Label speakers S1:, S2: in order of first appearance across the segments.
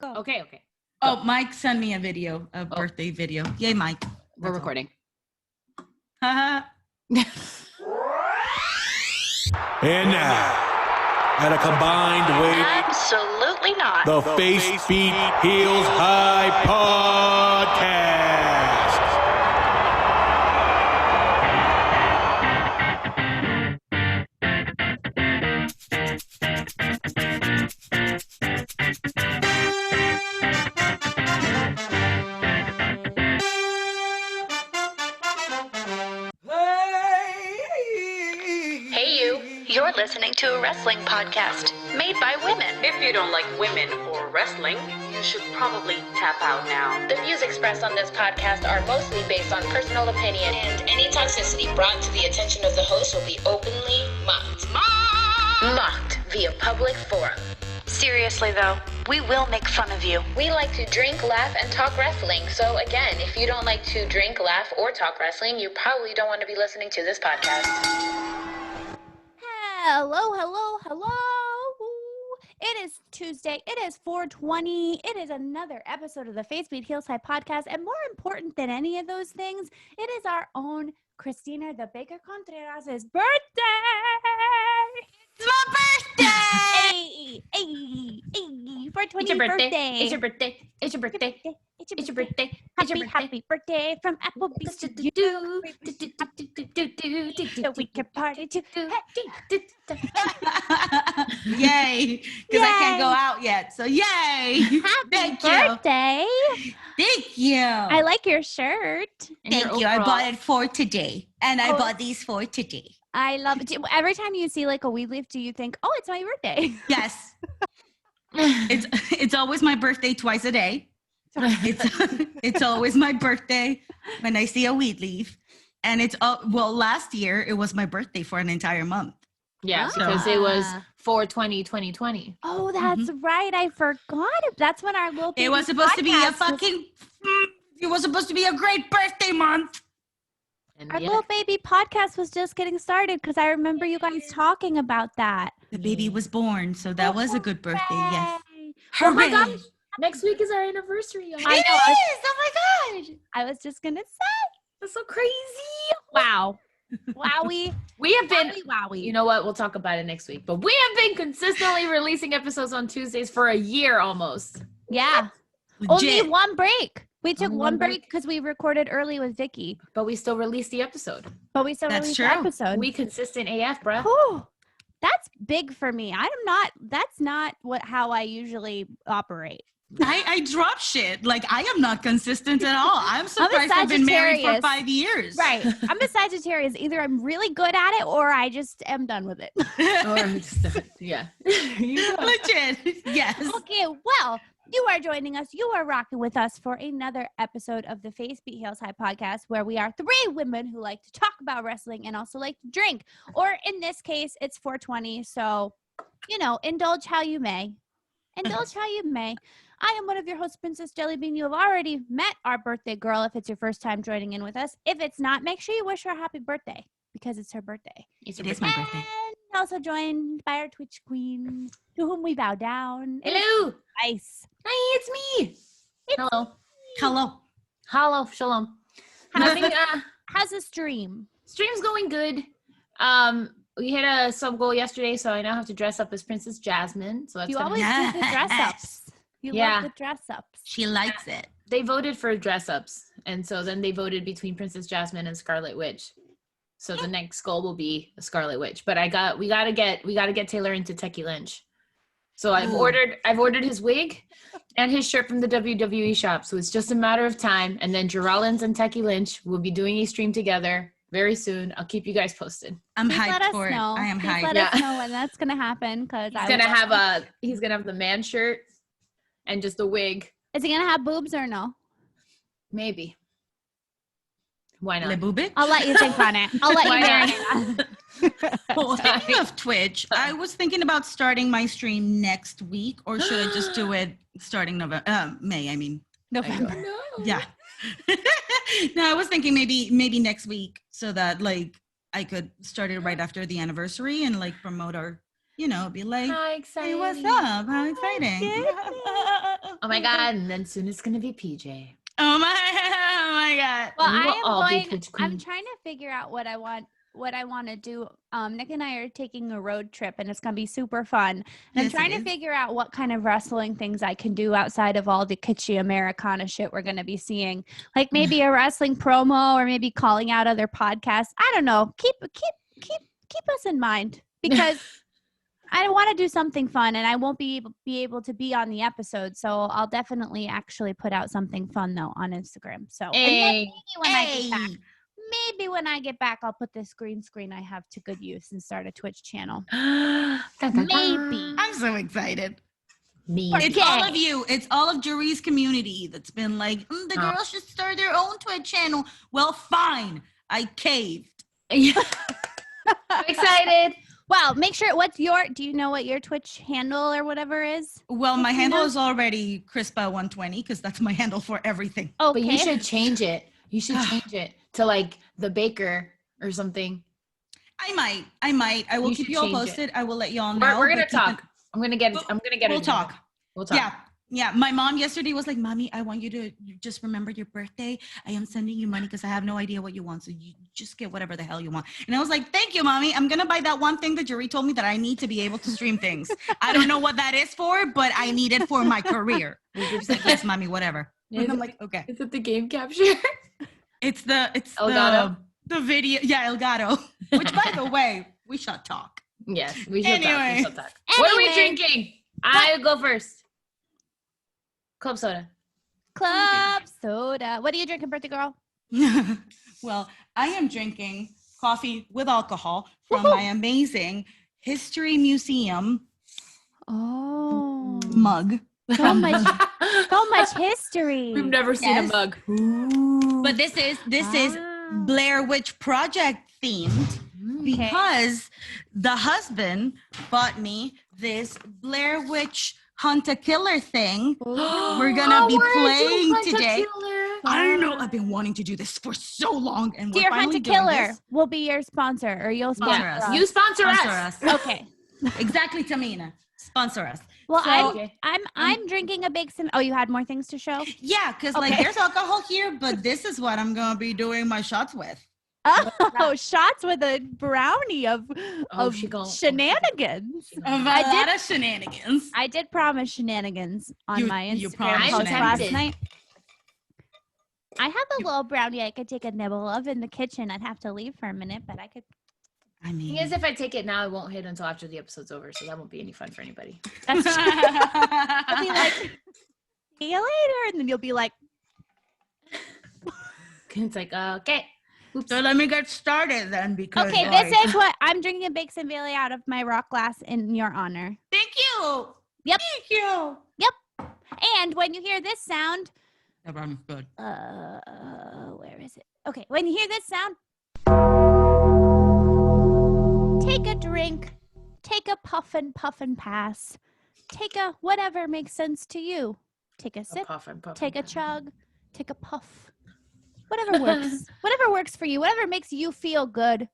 S1: Go.
S2: Okay.
S3: Oh, Mike sent me a video, birthday video. Yay, Mike.
S2: We're recording.
S3: Haha.
S4: And now, at a combined weight,
S5: Absolutely not.
S4: the Face Beat Heels High Podcast.
S5: Hey, you're listening to a wrestling podcast made by women.
S6: If you don't like women or wrestling, you should probably tap out now.
S5: The views expressed on this podcast are mostly based on personal opinion, and any toxicity brought to the attention of the host will be openly mocked. Mocked via public forum. Seriously though, we will make fun of you. We like to drink, laugh, and talk wrestling. So again, if you don't like to drink, laugh, or talk wrestling, you probably don't want to be listening to this podcast.
S1: Hello. It is Tuesday. It is 4:20. It is another episode of the Face Beat Heels High podcast. And more important than any of those things, it is our own Christina the Baker Contreras' birthday.
S3: It's my birthday!
S1: Hey, 420
S2: It's your birthday.
S1: birthday.
S2: It's your birthday. It's your birthday. It's your birthday. It's your birthday.
S1: Happy birthday from Applebee's to you. So we can party too.
S3: Yay! Because I can't go out yet. So yay!
S1: Happy birthday.
S3: Thank you.
S1: I like your shirt.
S3: Thank you. I bought it for today. And I bought these for today.
S1: I love it. Every time you see like a weed leaf, do you think, oh, it's my birthday?
S3: Yes. It's always my birthday twice a day. It's always my birthday when I see a weed leaf. And last year it was my birthday for an entire month.
S2: Yeah, because it was 4/20/2020.
S1: Oh, that's right. I forgot. That's when our little baby
S3: It was supposed to be it was supposed to be a great birthday month.
S2: And
S1: Our little baby podcast was just getting started because I remember you guys talking about that.
S3: The baby was born, so that was a good birthday. Yes.
S2: Oh my gosh. Next week is our anniversary.
S3: I know. Oh my God.
S1: I was just gonna say.
S2: That's so crazy.
S1: Wow. Wowie.
S2: We have been,
S1: Wowie.
S2: you know what? We'll talk about it next week. But we have been consistently releasing episodes on Tuesdays for a year almost.
S1: Yeah.
S3: Legit.
S1: Only one break. We took
S2: Only
S1: one
S2: one
S1: break because we recorded early with Vicky.
S2: But we still released the episode.
S1: But we still
S3: That's
S1: released
S3: true.
S1: the episode.
S2: We consistent AF, bruh.
S1: Whew. That's big for me. That's not how I usually operate.
S3: I drop shit. Like, I am not consistent at all. I'm surprised I've been married for
S1: Sagittarius.
S3: 5 years.
S1: Right. I'm a Sagittarius. Either I'm really good at it or I just am done with it.
S2: Yeah.
S3: Legit. Yes.
S1: Okay, well, you are joining us. You are rocking with us for another episode of the Face Beat Heels High podcast, where we are three women who like to talk about wrestling and also like to drink. Or in this case, it's 420. So, indulge how you may. Indulge how you may. I am one of your hosts, Princess Jellybean. You have already met our birthday girl if it's your first time joining in with us. If it's not, make sure you wish her a happy birthday because it's her birthday.
S3: It is my birthday.
S1: And also joined by our Twitch queen, to whom we bow down.
S2: Hello.
S1: Nice.
S2: Hey, it's me. Hello.
S3: Hello.
S2: Shalom. Nothing,
S1: How's the stream?
S2: stream's going good. We hit a sub goal yesterday, so I now have to dress up as Princess Jasmine. So that's
S1: You
S2: gonna
S1: always do the dress ups. You love the dress ups.
S3: She likes it.
S2: They voted for dress ups, and so then they voted between Princess Jasmine and Scarlet Witch. So the next goal will be a Scarlet Witch. But we gotta get Taylor into Techie Lynch. So I've ordered his wig and his shirt from the WWE shop. So it's just a matter of time. And then Geraldines and Techie Lynch will be doing a stream together very soon. I'll keep you guys posted.
S3: I'm
S1: Please let
S3: hyped
S1: us
S3: for it.
S1: know.
S3: I am
S1: Please
S3: hyped.
S1: let us know when that's gonna happen because
S2: He's gonna have the man shirt and just the wig.
S1: Is he gonna have boobs or no?
S2: Maybe. Why
S3: Le
S2: not?
S3: Boobit?
S1: I'll let you think on it. I'll let you
S2: Why
S1: marinate.
S3: Well, speaking of Twitch, I was thinking about starting my stream next week, or should I just do it starting May? I mean,
S1: November.
S3: yeah. No, I was thinking maybe next week, so that like I could start it right after the anniversary and like promote our be like,
S2: How
S3: hey,
S2: exciting.
S3: what's up? How exciting.
S2: Oh my God. And then soon it's going to be PJ.
S3: Oh my God.
S1: Well,
S2: We will all be
S1: I'm
S2: Twitch queen.
S1: trying to figure out what I want to do. Nick and I are taking a road trip and it's going to be super fun. And I'm
S3: Yes, it
S1: trying to
S3: is.
S1: figure out what kind of wrestling things I can do outside of all the kitschy Americana shit we're going to be seeing. Like maybe a wrestling promo or maybe calling out other podcasts. I don't know. Keep us in mind because I want to do something fun and I won't be able to be on the episode. So I'll definitely actually put out something fun though on Instagram. So and then maybe when I get back, I'll put this green screen I have to good use and start a Twitch channel. Maybe.
S3: I'm so excited.
S2: Me.
S3: It's all of you. It's all of Jerry's community that's been like, the girls should start their own Twitch channel. Well, fine. I caved.
S2: I'm excited.
S1: Well, make sure do you know what your Twitch handle or whatever is?
S3: Well, my handle is already Crispa120 because that's my handle for everything.
S1: Okay.
S2: But you should change it. You should change it to like the baker or something.
S3: I might. I will
S2: You
S3: keep
S2: should
S3: you all
S2: change it.
S3: posted. I will let you all know.
S2: We're gonna
S3: but keep
S2: talk. I'm gonna get
S3: We'll
S2: it.
S3: talk.
S2: We'll talk.
S3: Yeah. My mom yesterday was like, Mommy, I want you to just remember your birthday. I am sending you money because I have no idea what you want. So you just get whatever the hell you want. And I was like, thank you, Mommy. I'm going to buy that one thing that Jerry told me that I need to be able to stream things. I don't know what that is for, but I need it for my career. She's like, yes, Mommy, whatever. And I'm like, okay.
S2: Is it the game capture?
S3: It's
S2: Elgato?
S3: the video. Yeah, Elgato. Which, by the way, we should talk.
S2: Yes, we should talk.
S3: Anyway.
S2: We should talk. What are we drinking? I'll go first. Club soda.
S1: Club soda. What are you drinking, birthday girl?
S3: Well, I am drinking coffee with alcohol from my amazing History Museum mug.
S1: So much history.
S2: We've never seen a mug.
S3: But this is Blair Witch Project themed because the husband bought me this Blair Witch Hunt a Killer thing. We're gonna be playing today. I know I've been wanting to do this for so long, and we're
S1: Dear
S3: finally
S1: Hunt a
S3: doing
S1: Killer
S3: this.
S1: will be your sponsor, or you'll sponsor us.
S2: You sponsor us.
S1: Okay.
S3: Exactly, Tamina. Sponsor us.
S1: Well,
S3: So-
S1: I'm drinking a big sim. Oh, you had more things to show?
S3: Yeah, because like there's alcohol here, but this is what I'm gonna be doing my shots with.
S1: Oh, shots with a brownie of shenanigans.
S3: A lot of shenanigans.
S1: I did promise shenanigans on my
S3: you
S1: Instagram
S3: promised
S1: post last
S2: shenanigans.
S1: night. I have a little brownie I could take a nibble of in the kitchen. I'd have to leave for a minute, but I could.
S3: I
S2: The
S3: mean,
S2: thing is, if I take it now, it won't hit until after the episode's over, so that won't be any fun for anybody.
S1: That's I'll be like, see you later, and then you'll be like,
S2: It's like, okay. Oops.
S3: so let me get started then, because
S1: okay, this is what I'm drinking a Big Bailey out of my rock glass in your honor.
S3: Thank you.
S1: Yep.
S3: Thank you.
S1: And when you hear this sound,
S3: That brownie's good.
S1: where is it? Okay, when you hear this sound, take a drink, take a puff and pass, take a whatever makes sense to you. Take a sip, take a chug, take a puff. Whatever works. Whatever works for you. Whatever makes you feel good,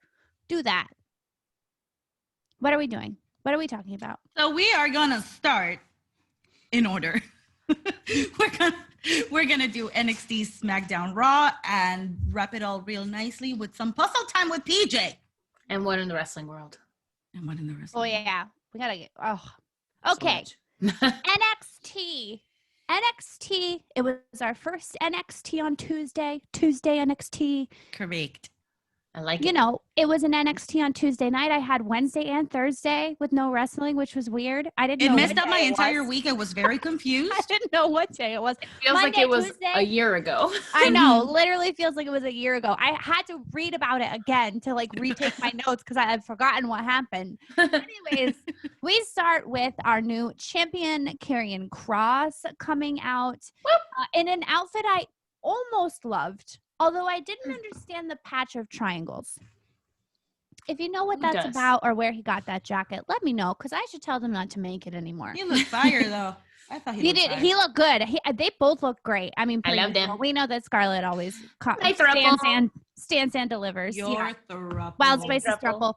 S1: do that. What are we doing? What are we talking about?
S3: So we are gonna start in order. we're gonna do NXT SmackDown Raw and wrap it all real nicely with some puzzle time with PJ.
S2: And what in the wrestling world?
S3: And what in the rest?
S1: Oh yeah, we gotta get. Oh, okay.
S2: So
S1: NXT. NXT. It was our first NXT on Tuesday. Tuesday NXT.
S3: Correct.
S2: I like
S1: You
S2: it.
S1: know, it was an NXT on Tuesday night. I had Wednesday and Thursday with no wrestling, which was weird. I didn't
S3: It
S1: know
S3: messed
S1: what
S3: up my
S1: day it
S3: entire
S1: was.
S3: week. I was very confused.
S1: I didn't know what day it was.
S2: Feels like
S1: Monday,
S2: it was
S1: Tuesday.
S2: a year ago.
S1: I know. Literally feels like it was a year ago. I had to read about it again to like retake my notes because I had forgotten what happened. Anyways, we start with our new champion, Karrion Kross, coming out in an outfit I almost loved, although I didn't understand the patch of triangles. If you know what
S2: Who
S1: that's
S2: does?
S1: about or where he got that jacket, let me know because I should tell them not to make it anymore.
S3: He looked fire though. I thought
S1: He
S3: looked
S1: did.
S3: fire.
S1: He looked good. They both look great. I mean,
S2: I
S1: pretty
S2: love them.
S1: well. We know that Scarlett always
S2: Hi, throuple.
S1: stands and delivers.
S3: Your
S1: Yeah.
S3: throuple.
S1: Wild Spices
S2: throuple.
S1: throuple.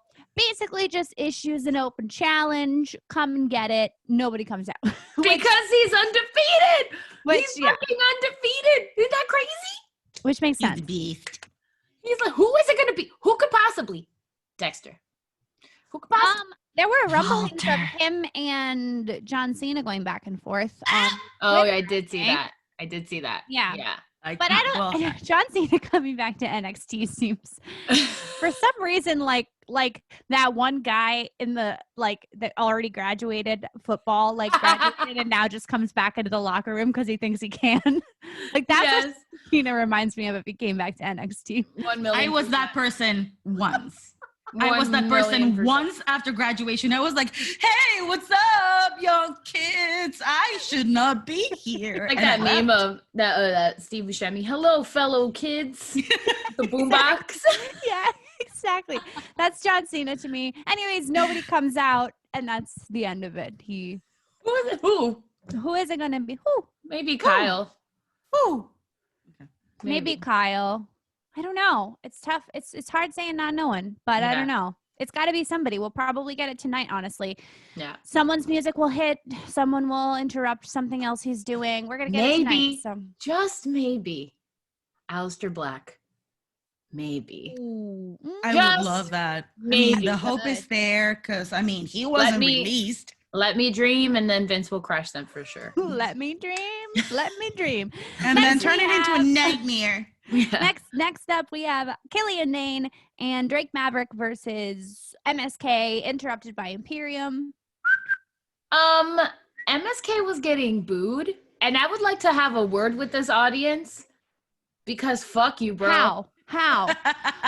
S1: basically just issues an open challenge. Come and get it. Nobody comes out.
S2: Because he's undefeated. He's
S1: yeah.
S2: fucking undefeated. Isn't that crazy?
S1: Which makes
S3: He's
S1: sense.
S3: the beast.
S2: He's like, who is it going to be? Who could possibly? Dexter. Who could possibly?
S1: There were rumblings of
S3: Walter.
S1: him and John Cena going back and forth.
S2: Oh,
S1: Twitter,
S2: I did see
S1: right?
S2: that.
S1: Yeah.
S2: Yeah.
S1: But I don't. John Cena coming back to NXT seems, for some reason, like that one guy in the that already graduated football, graduated and now just comes back into the locker room because he thinks he can. That's what Cena reminds me of if he came back to NXT.
S2: 1 million.
S3: I was that person once. I
S2: 1
S3: was that person
S2: million%.
S3: once after graduation. I was like, hey, what's up, young kids? I should not be here.
S2: Like
S3: And
S2: that
S3: I
S2: meme
S3: left.
S2: of that Steve Buscemi. Hello, fellow kids. The boombox.
S1: Yeah, exactly. That's John Cena to me. Anyways, nobody comes out, and that's the end of it.
S2: Who is it? Who?
S1: Is it going to be? Who?
S2: Maybe Kyle.
S3: Ooh.
S1: Maybe Kyle. I don't know. It's tough. It's hard saying not knowing, but I
S2: Yeah.
S1: don't know. It's got to be somebody. We'll probably get it tonight, honestly.
S2: Yeah.
S1: Someone's music will hit. Someone will interrupt something else he's doing. We're going to get it
S2: Maybe.
S1: tonight. So.
S2: Just maybe. Aleister Black. Maybe.
S1: Ooh.
S3: I
S2: Just
S3: would love that.
S2: maybe.
S3: The hope is there because, he wasn't released.
S2: Let me dream, and then Vince will crush them for sure.
S1: Let me dream. Let me dream.
S3: And then
S1: Next
S3: turn
S1: we
S3: it into a
S1: have-
S3: nightmare.
S2: Yeah.
S1: Next up, we have Killian Dane and Drake Maverick versus MSK, interrupted by Imperium.
S2: MSK was getting booed, and I would like to have a word with this audience because fuck you, bro.
S1: How?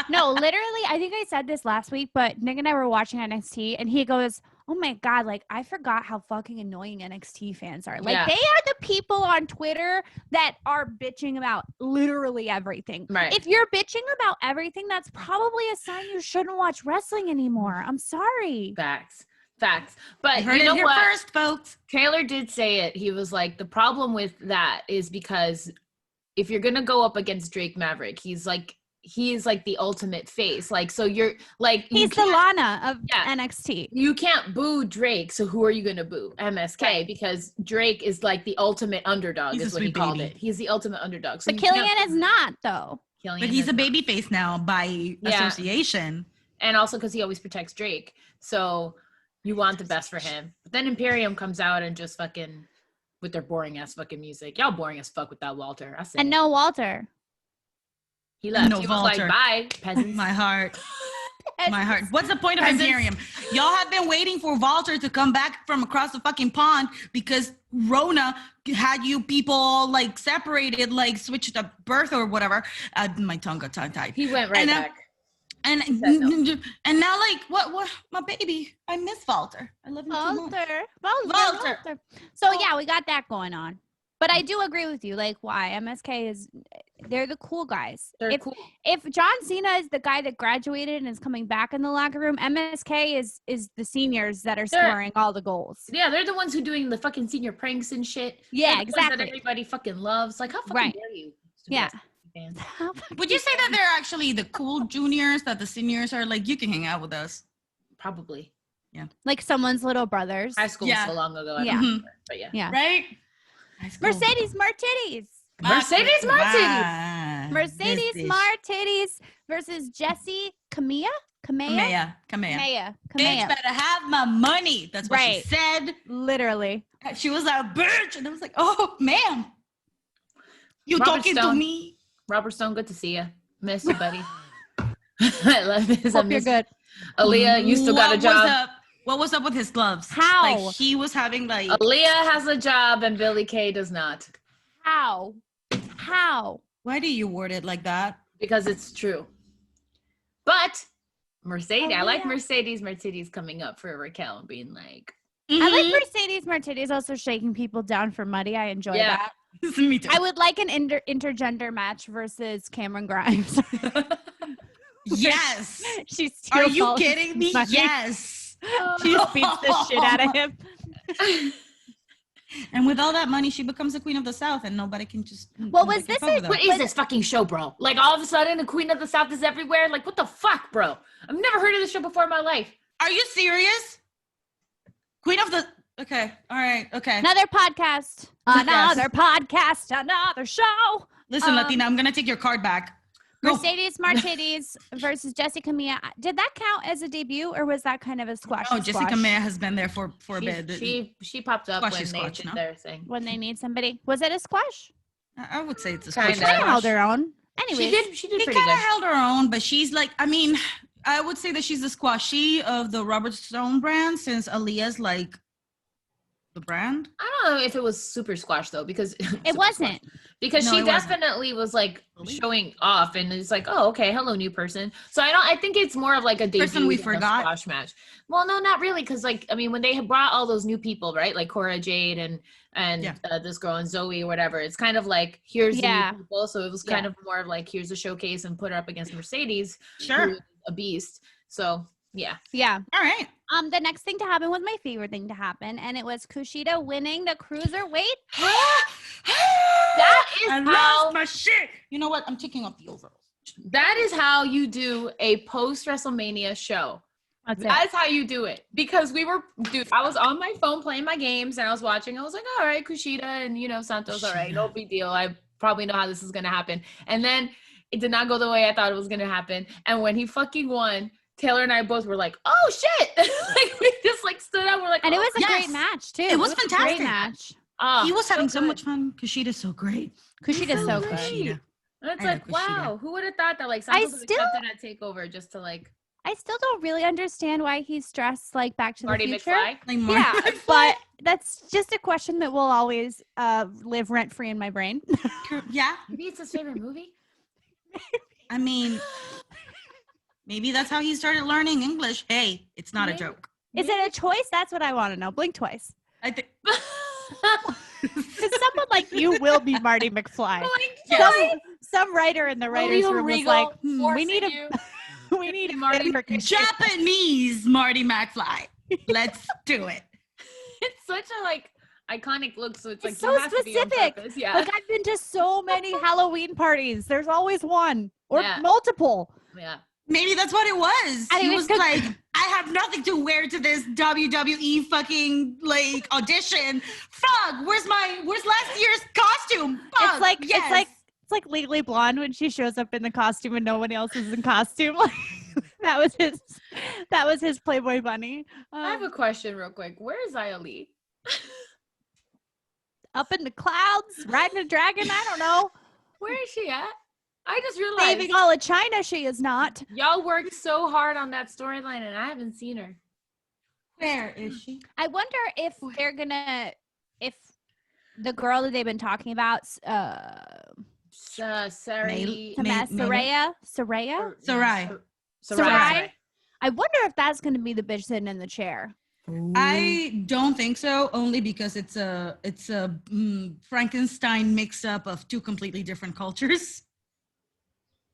S1: No, literally, I think I said this last week, but Nick and I were watching NXT, and he goes, oh my God, I forgot how fucking annoying NXT fans are. They are the people on Twitter that are bitching about literally everything.
S2: Right.
S1: If you're bitching about everything, that's probably a sign you shouldn't watch wrestling anymore. I'm sorry.
S2: Facts. But
S3: You heard
S2: you know
S3: it here
S2: what?
S3: first, folks.
S2: Taylor did say it. He was like, the problem with that is because if you're going to go up against Drake Maverick, he is like the ultimate face. So you're like,
S1: He's the Lana of NXT.
S2: You can't boo Drake. So who are you going to boo? MSK,
S1: Right.
S2: because Drake is like the ultimate underdog.
S3: He's
S2: is
S3: a
S2: what he
S3: sweet
S2: called
S3: baby.
S2: it. He's the ultimate underdog. So
S1: But Killian is not, though.
S3: But he's a baby face now by association.
S2: And also because he always protects Drake. So you want the best for him. But then Imperium comes out and just fucking with their boring ass fucking music. Y'all boring as fuck without Walter. I said
S1: And no Walter.
S2: he left.
S3: No
S2: he was
S3: Walter.
S2: like, bye, peasants.
S3: My heart. My heart. What's the point of Imperium? Y'all have been waiting for Walter to come back from across the fucking pond because Rona had you people all separated, switched up birth or whatever. My tongue got tongue-tied.
S2: He went right back.
S3: And now what my baby, I miss Walter. I love him too much.
S1: Walter. So yeah, we got that going on. But I do agree with you. Why? MSK they're the cool guys.
S2: They're cool.
S1: If John Cena is the guy that graduated and is coming back in the locker room, MSK is the seniors that are scoring all the goals.
S2: Yeah, they're the ones who doing the fucking senior pranks and shit.
S1: Yeah,
S2: They're the ones
S1: exactly.
S2: that everybody fucking loves. How fucking
S1: Right.
S2: dare you?
S1: Yeah.
S2: Fans.
S3: Would you say that they're actually the cool juniors, that the seniors are you can hang out with us?
S2: Probably.
S1: Like someone's little brothers.
S2: High school
S3: Yeah.
S2: so long ago. I
S1: Yeah.
S2: don't remember, but yeah.
S1: Yeah.
S3: Right?
S1: Mercedes Martitties.
S2: Mercedes Martinez.
S1: Mercedes Martitties versus Jessie Kamea.
S3: Kamea. Bitch better have my money. That's what she said.
S1: Literally.
S3: She was a bitch. And I was like, oh, ma'am. You
S2: Robert
S3: talking
S2: Stone.
S3: to me?
S2: Robert Stone, good to see you. Miss you, buddy. I love this.
S1: Hope you're good.
S2: Aaliyah, you still got a job.
S3: What was up with his gloves?
S1: How?
S3: He was having
S2: Aaliyah has a job and Billy Kay does not.
S1: How?
S3: Why do you word it like that?
S2: Because it's true. But Mercedes, I like
S1: Aaliyah.
S2: Mercedes Martinez coming up for Raquel and being like,
S1: I like Mercedes Martinez also shaking people down for money. I enjoy that.
S3: Me too.
S1: I would like an intergender match versus Cameron Grimes.
S3: Yes.
S1: She
S3: Are
S1: steals
S3: you
S1: all his
S3: kidding me?
S1: money.
S3: Yes.
S1: She just beats the shit out of him.
S3: And with all that money, she becomes the queen of the South, and nobody can just.
S1: Well, was
S3: nobody can
S1: this
S3: fuck
S1: a-
S3: with her.
S2: what is this fucking show, bro? All of a sudden, the Queen of the South is everywhere? What the fuck, bro? I've never heard of this show before in my life.
S3: Are you serious? Queen of the. Okay. All right. Okay.
S1: Another podcast. Another podcast. Another show.
S3: Listen, Latina, I'm gonna take your card back. Go.
S1: Mercedes Martinez versus Jessica Mia. Did that count as a debut, or was that kind of a squash?
S3: Oh, Jessica Mia has been there for a bit.
S2: She popped up when they
S3: squash,
S2: did
S3: no?
S2: their thing.
S1: When they need somebody. Was it a squash?
S3: I would say it's a
S2: Kinda.
S3: squash.
S1: Kind of held her own. Anyways,
S2: She did
S3: She
S2: pretty
S3: kind of
S2: good.
S3: held her own, but she's like, I mean, I would say that she's the squashy of the Robert Stone brand, since Aaliyah's like the brand.
S2: I don't know if it was super squash though, because
S1: it wasn't.
S2: because
S3: No,
S2: she
S3: it wasn't.
S2: definitely was like
S3: Really?
S2: showing off, and it's like, oh, okay, hello, new person. So I think it's more of like a debut
S3: Person we
S2: than
S3: forgot?
S2: a squash match. Well, no, not really, because like I mean, when they had brought all those new people, right, like Cora Jade and
S3: Yeah.
S2: this girl and Zoe or whatever, it's kind of like here's the
S1: Yeah.
S2: new people. So it was kind of more of like here's a showcase and put her up against Mercedes,
S3: Sure.
S2: who is a beast. So yeah,
S1: Yeah.
S3: All right.
S1: The next thing to happen was my favorite thing to happen, and it was Kushida winning the cruiserweight.
S2: that is
S3: I
S2: how
S3: lost my shit. You know what? I'm taking off the overalls.
S2: that is how you do a post WrestleMania show.
S1: That's it.
S2: That's how you do it. Because I was on my phone playing my games and I was watching. I was like, all right, Kushida and, Santos, all right, no big deal. I probably know how this is going to happen. And then it did not go the way I thought it was going to happen. And when he fucking won, Taylor and I both were like, oh, shit. Like, we just, like, stood up. We're like,
S1: And it
S2: oh,
S1: was a
S3: yes.
S1: great match, too.
S3: It was
S1: a great
S3: fantastic.
S1: match.
S2: oh,
S3: He was having so
S2: good.
S3: much fun. Kushida's so great.
S1: Kushida's so
S2: great.
S1: good.
S3: Kushida.
S2: And it's
S3: I
S2: like,
S3: love Kushida.
S2: wow, who would have thought that, like, Santos would
S1: still-
S2: accepted that takeover just to, like,
S1: I still don't really understand why he's dressed like Back to
S2: Marty
S1: the Future.
S2: McFly?
S3: Like
S1: Yeah,
S3: Marty
S1: but that's just a question that will always live rent free in my brain.
S3: McFly. Yeah.
S2: Maybe it's his favorite movie?
S3: I mean, maybe that's how he started learning English. Hey, it's not a
S2: Maybe.
S3: joke.
S1: Is it a choice? That's what I want to know. Blink twice.
S3: I think.
S1: Because someone like you will be Marty McFly. Some writer in the writers'
S2: William
S1: room was
S2: Regal
S1: like, we
S2: forcing
S1: need a
S2: you.
S1: we need a
S2: Marty
S1: fit for Kushida.
S3: Japanese Marty McFly. Let's do it.
S2: It's such a like iconic look, so it's like
S1: It's
S2: you
S1: so
S2: have to be on
S1: specific.
S2: purpose. Yeah,
S1: Like I've been to so many Halloween parties. There's always one or
S2: Yeah.
S1: multiple.
S2: yeah.
S3: Maybe that's what it was.
S1: And
S3: He
S1: it
S3: was
S1: was
S3: like, I have nothing to wear to this WWE fucking like audition. Fuck, where's last year's costume? Fuck,
S1: It's like Legally Blonde when she shows up in the costume and no one else is in costume. Like that was his Playboy bunny.
S2: I have a question real quick. Where is Ali?
S1: Up in the clouds, riding a dragon. I don't know.
S2: Where is she at? I just realized
S1: Saving all of China, she is not.
S2: y'all worked so hard on that storyline and I haven't seen her.
S3: Where is she?
S1: I wonder if they're gonna, if the girl that they've been talking about,
S2: Sari.
S1: Soraya.
S3: Sarai.
S1: I wonder if that's gonna be the bitch sitting in the chair.
S3: I don't think so, only because it's a Frankenstein mix up of two completely different cultures.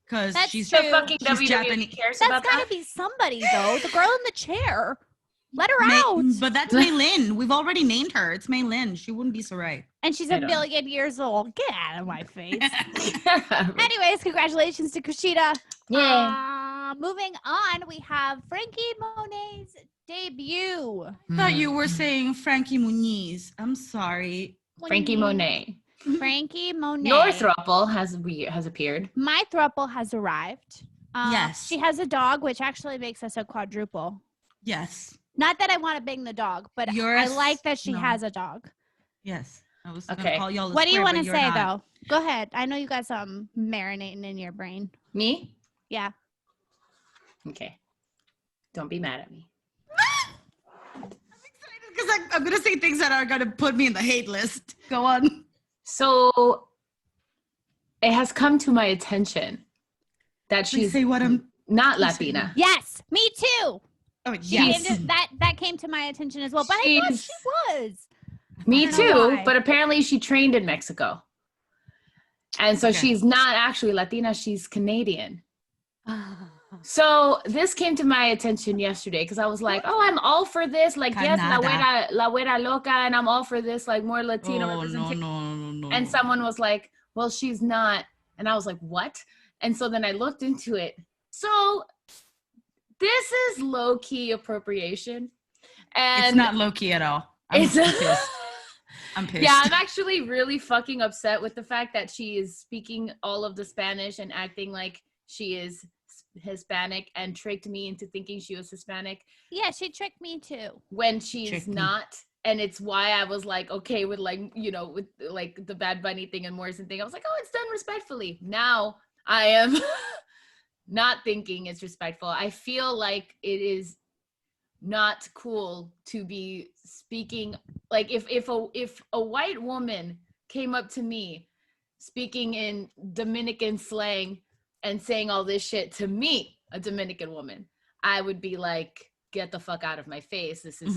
S3: Because
S1: That's
S3: she's
S1: true.
S2: The fucking
S3: She's
S2: WWE
S3: Japanese.
S2: cares
S1: That's
S2: about
S1: gotta
S2: that.
S1: be somebody though. The girl in the chair. Let her out.
S3: But that's Mei Lin. We've already named her. It's Mei Lin. She wouldn't be Sarai.
S1: And she's
S2: I
S1: a
S2: don't.
S1: million years old. Get out of my face. Anyways, congratulations to Kushida. Moving on, we have Frankie Monet's debut.
S3: I thought you were saying Frankie Muniz. I'm sorry.
S2: Frankie Monet.
S1: Frankie Monet.
S2: Your throuple has appeared.
S1: My throuple has arrived.
S3: Yes.
S1: She has a dog, which actually makes us a quadruple.
S3: Yes.
S1: Not that I want to bang the dog, but I
S3: Yours-
S1: like that she
S3: no.
S1: has a dog.
S3: Yes. I was
S2: Okay.
S3: gonna call y'all.
S1: What do you
S3: want to
S1: say though? Go ahead. I know you got some marinating in your brain.
S2: Me?
S1: Yeah.
S2: Okay. Don't be mad at me.
S3: Because I'm gonna say things that are gonna put me in the hate list. Go on.
S2: So it has come to my attention that
S3: Please
S2: she's
S3: say what I'm.
S2: not
S3: please say
S2: Latina.
S1: Yes, me too.
S3: Oh
S1: She
S3: yes.
S1: ended- that came to my attention as well, but I thought
S2: She's-
S1: she was.
S2: Me
S1: I don't know
S2: too,
S1: why.
S2: but apparently she trained in Mexico. And so
S3: Okay.
S2: she's not actually Latina, she's Canadian. So this came to my attention yesterday because I was like, oh, I'm all for this. Like, yes,
S3: Canada.
S2: La Güera Loca, and I'm all for this, like, more Latino
S3: Oh, no,
S2: representation.
S3: no.
S2: And someone was like, well, she's not. And I was like, what? And so then I looked into it. So this is low-key appropriation. And
S3: it's not low key at all. I'm pissed. I'm pissed.
S2: Yeah, I'm actually really fucking upset with the fact that she is speaking all of the Spanish and acting like she is Hispanic and tricked me into thinking she was Hispanic.
S1: Yeah, she tricked me too.
S2: When she's not. And it's why I was like, okay, with like, you know, with like the Bad Bunny thing and Morrison thing. I was like, oh, it's done respectfully. Now I am not thinking it's respectful. I feel like it is not cool to be speaking like if a white woman came up to me speaking in Dominican slang and saying all this shit to me, a Dominican woman, I would be like, get the fuck out of my face. This is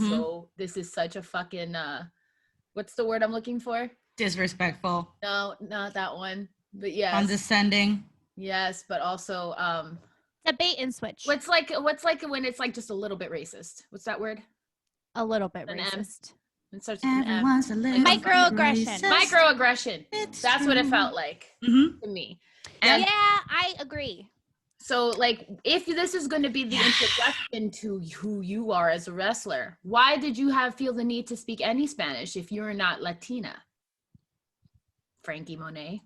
S2: this is such a fucking what's the word I'm looking for?
S3: Disrespectful.
S2: No, not that one. But yes.
S3: Condescending.
S2: Yes, but also
S1: a bait and switch.
S2: What's like when it's like just a little bit racist? What's that word?
S1: A little bit racist.
S2: It starts with an M.
S3: Everyone's a little
S1: Microaggression.
S2: Microaggression. That's what it felt like to me. And
S1: yeah, I agree.
S2: so like if this is going to be the introduction to who you are as a wrestler, why did you feel the need to speak any Spanish if you're not Latina? Frankie Monet.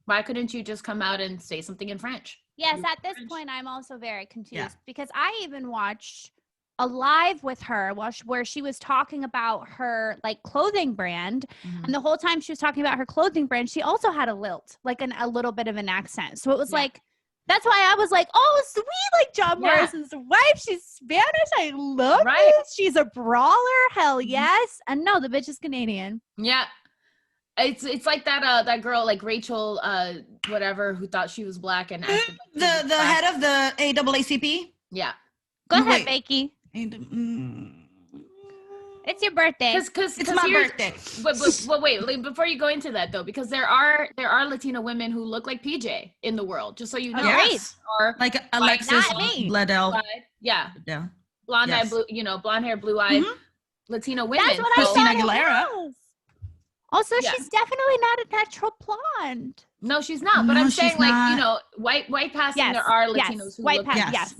S2: Why couldn't you just come out and say something in French?
S1: Yes, at this point, I'm also very confused because I even watched a live with her where she was talking about her like clothing brand. And the whole time she was talking about her clothing brand, she also had a lilt, like a little bit of an accent. So it was like, that's why I was like, oh, sweet, like John Morrison's wife. She's Spanish. I love it. She's a brawler. Hell yes. And no, the bitch is Canadian.
S2: Yeah. It's like that girl like Rachel whatever who thought she was black and acted like
S3: the head of the AAACP.
S2: Yeah,
S1: go ahead, Becky. It's your birthday.
S3: Because it's my birthday.
S2: But wait, before you go into that though, because there are Latina women who look like PJ in the world. Just so you know,
S3: are like Alexis Bledel.
S2: Yeah, blonde eye, blue, blonde hair, blue eyed Latina women.
S1: That's what
S3: Christina
S1: I
S3: Aguilera.
S1: Also, she's definitely not a natural blonde.
S2: No, she's not. But I'm saying, like, white passing, there are Latinos who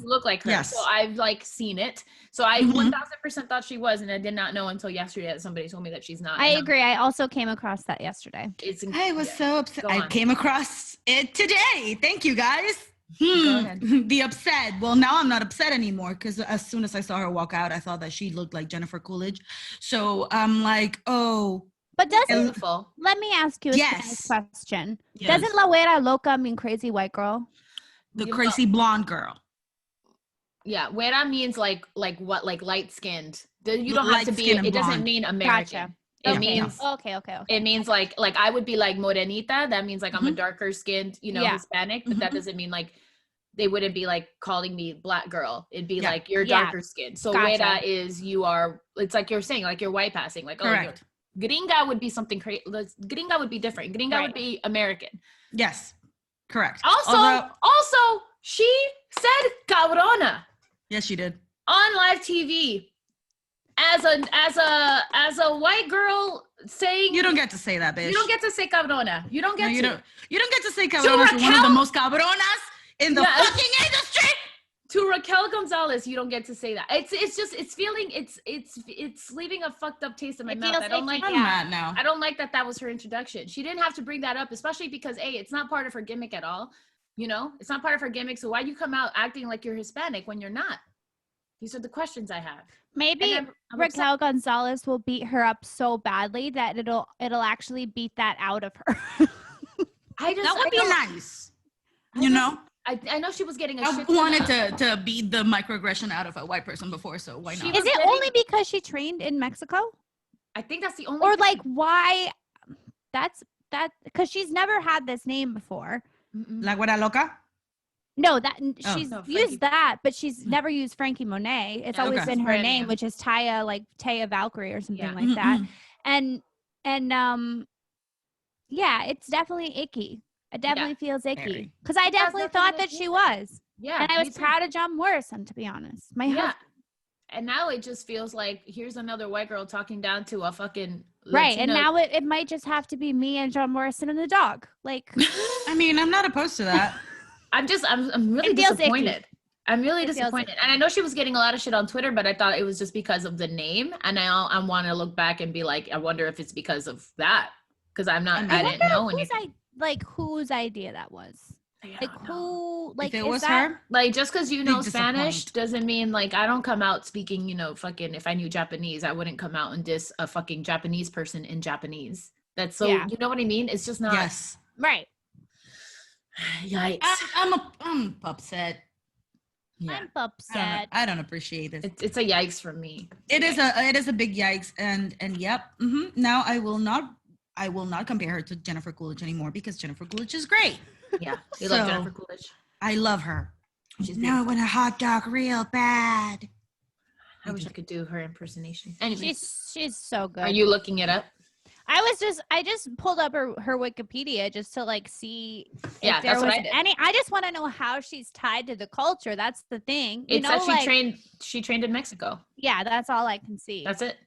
S2: look like her.
S3: Yes.
S2: So I've, like, seen it. So I 1,000% thought she was, and I did not know until yesterday that somebody told me that she's not.
S1: I agree. I also came across that yesterday.
S3: I was so upset. I came across it today. Thank you, guys.
S2: Go ahead.
S3: Be upset. Well, now I'm not upset anymore because as soon as I saw her walk out, I thought that she looked like Jennifer Coolidge. So I'm like, oh.
S1: But let me ask you a Spanish question.
S3: Yes.
S1: Doesn't La Güera Loca mean crazy white girl?
S3: The crazy blonde girl.
S2: Yeah, güera means like what, like light skinned. You don't have to be. It doesn't mean American.
S1: Gotcha.
S2: It means
S1: okay.
S2: It means like I would be like morenita. That means like I'm a darker skinned, Hispanic. But that doesn't mean like they wouldn't be like calling me black girl. It'd be like you're darker skinned. So güera is you are. It's like you're saying like you're white passing. Like
S3: correct.
S2: Gringa would be something crazy. Gringa would be different. Gringa would be American.
S3: Yes, correct.
S2: Also, she said cabrona.
S3: Yes, she did
S2: on live TV. As a white girl saying,
S3: you don't get to say that, bitch.
S2: You don't get to say cabrona. You don't get to.
S3: You don't get to say cabrona. You're one of the most cabronas in the fucking industry.
S2: To Raquel Gonzalez, you don't get to say that. It's leaving a fucked up taste in my mouth. I don't like that.
S3: Now.
S2: I don't like that was her introduction. She didn't have to bring that up, especially because it's not part of her gimmick at all. It's not part of her gimmick. So why you come out acting like you're Hispanic when you're not? These are the questions I have.
S1: Maybe Raquel Gonzalez will beat her up so badly that it'll actually beat that out of her.
S3: That would be nice.
S2: I know she was getting a shit.
S3: I wanted to beat the microaggression out of a white person before, so why not?
S1: Is it only because she trained in Mexico?
S2: I think that's the only.
S1: Or like why? That's because she's never had this name before.
S3: La Güera Loca?
S1: No, she's used that, but she's never used Frankie Monet. It's always been her name, which is Taya Valkyrie or something like that. And it's definitely icky. It definitely feels icky because I definitely thought that she was. Yeah. And I was proud of John Morrison, to be honest.
S2: And now it just feels like here's another white girl talking down to a fucking Latino.
S1: Right. And now it might just have to be me and John Morrison and the dog. Like,
S3: I mean, I'm not opposed to that.
S2: I'm really disappointed. I'm really
S1: It feels-
S2: disappointed. And I know she was getting a lot of shit on Twitter, but I thought it was just because of the name. And I want to look back and be like, I wonder if it's because of that. Because I didn't know anything.
S1: Whose idea that was. Like who, like,
S3: if it
S1: is
S3: was
S1: that,
S3: her,
S2: Like, just because you
S3: Big
S2: know Spanish
S3: disappoint.
S2: doesn't mean, like, I don't come out speaking, fucking, if I knew Japanese, I wouldn't come out and diss a fucking Japanese person in Japanese. That's so,
S1: Yeah.
S2: you know what I mean? It's just not.
S3: yes,
S1: right?
S2: Yikes.
S3: I'm upset.
S2: Yeah.
S1: I'm upset.
S3: I don't appreciate this.
S2: It's a yikes from me.
S3: It is a big yikes, and yep. Now I will not compare her to Jennifer Coolidge anymore because Jennifer Coolidge is great.
S2: Yeah. You love
S3: So-
S2: Jennifer Coolidge.
S3: I love her.
S2: She's
S3: Now I want a hot dog real bad.
S2: I wish I could do her impersonation. Anyway,
S1: She's so good.
S2: are you looking it up?
S1: I just pulled up her Wikipedia just to like see
S2: Yeah,
S1: if there
S2: that's what
S1: was
S2: I did.
S1: any. I just want to know how she's tied to the culture. That's the thing.
S2: It says she trained in Mexico.
S1: Yeah, that's all I can see.
S2: That's it.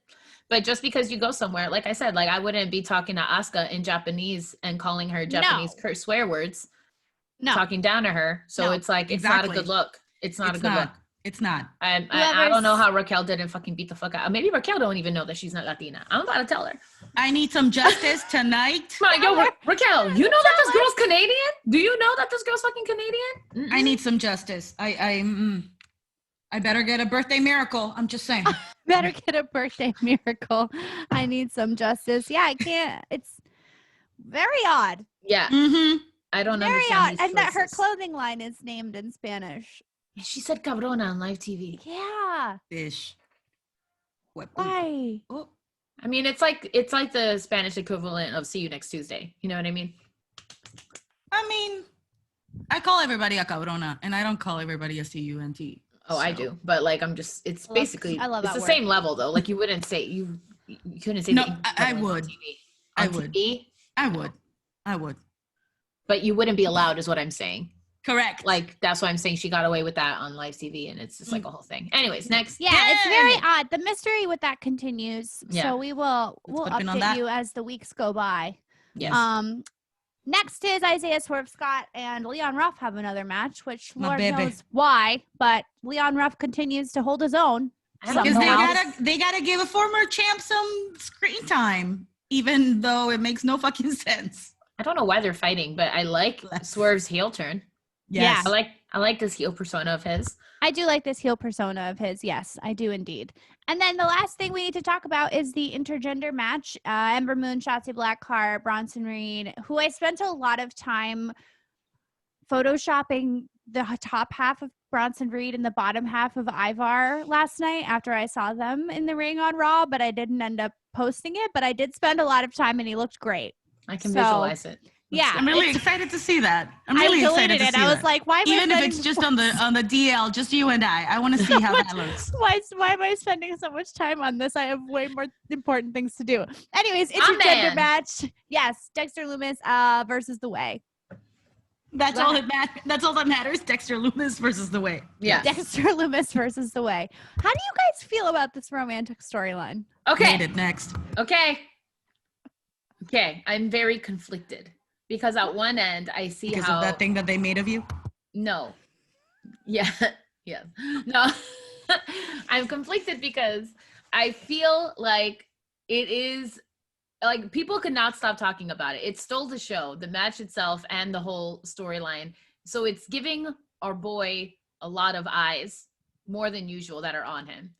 S2: But just because you go somewhere, like I said, like I wouldn't be talking to Asuka in Japanese and calling her Japanese curse swear words, talking down to her. So
S1: No.
S2: it's like, it's not a good look. It's not a good look.
S3: It's not.
S2: I don't know how Raquel didn't fucking beat the fuck out. Maybe Raquel don't even know that she's not Latina. I'm about to tell her.
S3: I need some justice tonight.
S2: Come on, yo, Raquel, you know that this girl's Canadian? Do you know that this girl's fucking Canadian?
S3: I need some justice. I better get a birthday miracle. I'm just saying.
S1: Better get a birthday miracle. I need some justice. Yeah, I can't. It's very odd.
S2: Yeah.
S3: Mm-hmm.
S2: I don't
S1: Very
S2: understand
S1: odd.
S2: these
S1: And that her
S2: choices.
S1: clothing line is named in Spanish.
S2: She said cabrona on live TV.
S1: Yeah.
S3: Fish. What?
S1: Why?
S3: Oh.
S2: I mean, it's like the Spanish equivalent of "see you next Tuesday." You know what I mean?
S3: I mean, I call everybody a cabrona, and I don't call everybody a cunt.
S2: Oh, I do, but like it's basically
S1: I love
S2: it's
S1: that
S2: the
S1: word.
S2: same level though. Like you wouldn't say you couldn't say
S3: No,
S2: the
S3: I
S2: equivalent on
S3: would.
S2: TV.
S3: I
S2: On
S3: would.
S2: TV,
S3: I would.
S2: but you wouldn't be allowed, is what I'm saying.
S3: Correct.
S2: Like that's why I'm saying she got away with that on live TV, and it's just like a whole thing. Anyways, next.
S1: Yeah, it's very odd. The mystery with that continues.
S2: Yeah.
S1: So we'll
S3: put a pin on
S1: update
S3: that.
S1: you as the weeks go by.
S2: Yes.
S1: Next is Isaiah Swerve Scott and Leon Ruff have another match, which
S3: My
S1: Lord
S3: baby.
S1: knows why, but Leon Ruff continues to hold his own.
S2: I don't
S3: because
S2: know.
S3: they gotta give a former champ some screen time, even though it makes no fucking sense.
S2: I don't know why they're fighting, but I like
S3: Bless.
S2: Swerve's heel turn.
S3: Yes.
S2: I like this heel persona of his.
S1: I do like this heel persona of his. Yes, I do indeed. And then the last thing we need to talk about is the intergender match. Ember Moon, Shotzi Blackheart, Bronson Reed, who I spent a lot of time photoshopping the top half of Bronson Reed and the bottom half of Ivar last night after I saw them in the ring on Raw, but I didn't end up posting it. But I did spend a lot of time and he looked great.
S2: I can
S1: So,
S2: visualize it.
S1: Yeah.
S3: I'm really excited to see that. I'm
S1: I
S3: really excited
S1: deleted
S3: to
S1: it.
S3: see
S1: I was
S3: that.
S1: like, why am I
S3: Even if
S1: spending
S3: it's just on the DL, just you and I want to see how that looks.
S1: Why am I spending so much time on this? I have way more important things to do. Anyways,
S2: My
S1: intergender
S2: man.
S1: match. Yes, Dexter Loomis versus The Way.
S3: That's all that matters. Dexter Loomis versus The Way.
S2: Yeah.
S1: Dexter Loomis versus The Way. How do you guys feel about this romantic storyline?
S2: Okay.
S3: Made it next.
S2: Okay. I'm very conflicted because at one end I see
S3: Because
S2: how
S3: of that thing that they made of you.
S2: No. Yeah. Yeah. No. I'm conflicted because I feel like it is like people could not stop talking about it. It stole the show, the match itself, and the whole storyline. So it's giving our boy a lot of eyes, more than usual, that are on him.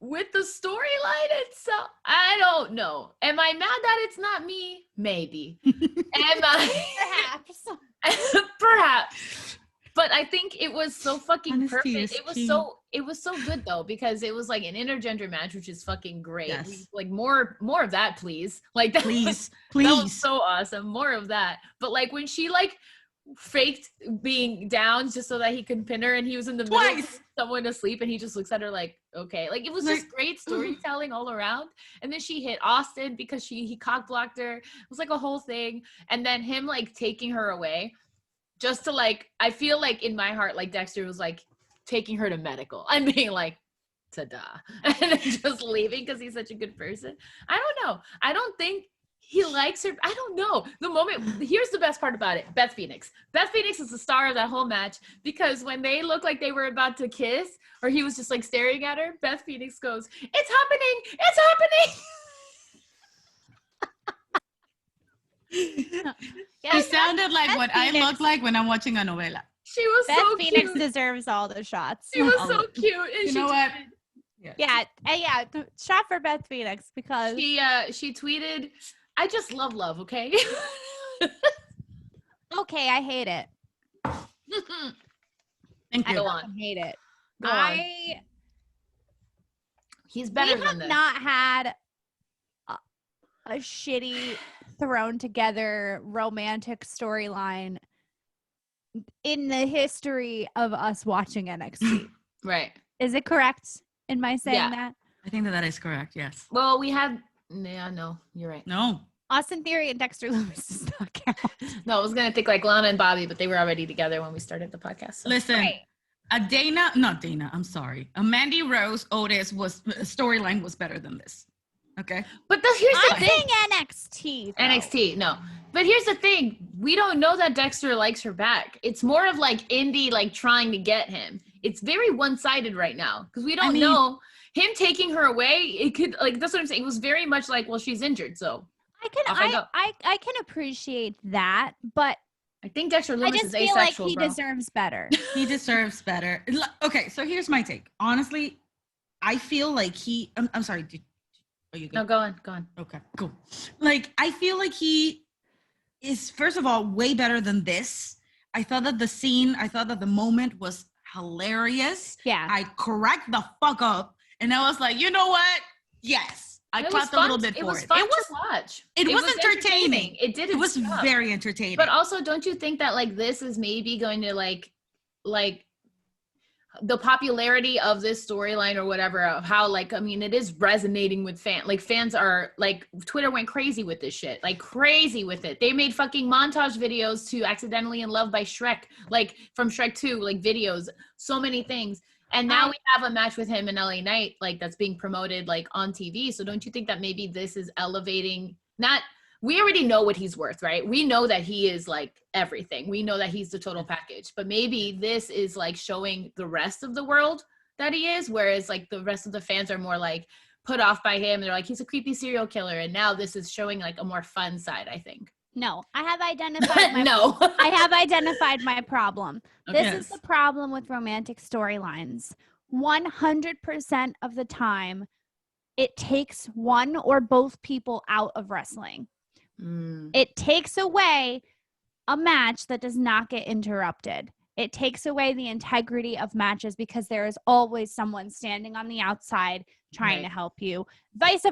S2: With the storyline itself, I don't know. Am I mad that it's not me? Maybe. Am I?
S1: Perhaps.
S2: Perhaps. But I think it was so fucking
S3: Honesty
S2: perfect.
S3: is
S2: It was
S3: key.
S2: so good though, because it was like an intergender match, which is fucking great.
S3: Yes.
S2: Like more of that, please. Like that
S3: Please,
S2: that was
S3: please.
S2: so awesome. More of that. But like when she like faked being down just so that he could pin her, and he was in the middle of
S3: Twice.
S2: someone asleep, and he just looks at her like, okay. Like it was just great storytelling all around. And then she hit Austin because he cock blocked her. It was like a whole thing. And then him like taking her away. Just to like, I feel like in my heart, like Dexter was like taking her to medical and being like, ta-da, and then just leaving because he's such a good person. I don't know. I don't think he likes her. I don't know. Here's the best part about it. Beth Phoenix. Beth Phoenix is the star of that whole match because when they looked like they were about to kiss or he was just like staring at her, Beth Phoenix goes, "It's happening. It's happening."
S3: She sounded like what I look like when I'm watching a novela.
S2: She was
S1: Beth
S2: so
S1: Phoenix
S2: cute.
S1: deserves all the shots.
S2: She was so cute. And
S3: You know what?
S1: Yeah, shot for Beth Phoenix because
S2: She tweeted, "I just love, okay?"
S1: okay, I hate it.
S3: Thank you.
S2: Go on.
S1: Hate it.
S2: Go on. He's better
S1: We
S2: than
S1: have
S2: this.
S1: not had a shitty thrown together romantic storyline in the history of us watching NXT.
S2: Right.
S1: Is it correct in my saying that?
S3: I think that is correct. Yes.
S2: Well, we had. Yeah, no, you're right.
S3: No.
S1: Austin Theory and Dexter Lewis does not count.
S2: No, I was gonna think like Lana and Bobby, but they were already together when we started the podcast. So.
S3: Listen,
S1: Right.
S3: a Mandy Rose Otis storyline was better than this. Okay.
S2: But here's the
S1: I'm
S2: thing.
S1: saying NXT. though.
S2: NXT, no. But here's the thing. We don't know that Dexter likes her back. It's more of like Indy like trying to get him. It's very one-sided right now because we don't know. Him taking her away, it could like that's what I'm saying. It was very much like, well, she's injured, so
S1: I can appreciate that, but
S2: I think Dexter
S1: I
S2: Lewis
S1: just
S2: is
S1: feel like
S2: asexual,
S1: he
S2: bro.
S1: deserves better.
S3: He deserves better. Okay, so here's my take. Honestly, I feel like I'm sorry. Are you good?
S2: No, go on.
S3: Okay, cool. Like, I feel like he is, first of all, way better than this. I thought that the moment was hilarious.
S1: Yeah.
S3: I cracked the fuck up. And I was like, you know what? Yes. I clapped a little bit for it.
S2: It was fun to watch.
S3: It was entertaining.
S2: It
S3: was very entertaining.
S2: But also, don't you think that like this is maybe going to like the popularity of this storyline or whatever, of how like, I mean, it is resonating with fans. Like fans are like, Twitter went crazy with this shit, like crazy with it. They made fucking montage videos to Accidentally in Love by Shrek, like from Shrek 2, like videos, so many things. And now we have a match with him in LA Knight, like that's being promoted like on TV. So don't you think that maybe this is elevating, we already know what he's worth, right? We know that he is like everything. We know that he's the total package, but maybe this is like showing the rest of the world that he is, whereas like the rest of the fans are more like put off by him. They're like, he's a creepy serial killer. And now this is showing like a more fun side, I think.
S1: No, I have identified
S2: I
S1: have identified my problem.
S2: Okay.
S1: This is the problem with romantic storylines. 100% of the time, it takes one or both people out of wrestling. It takes away a match that does not get interrupted. It takes away the integrity of matches because there is always someone standing on the outside trying to help you. Vice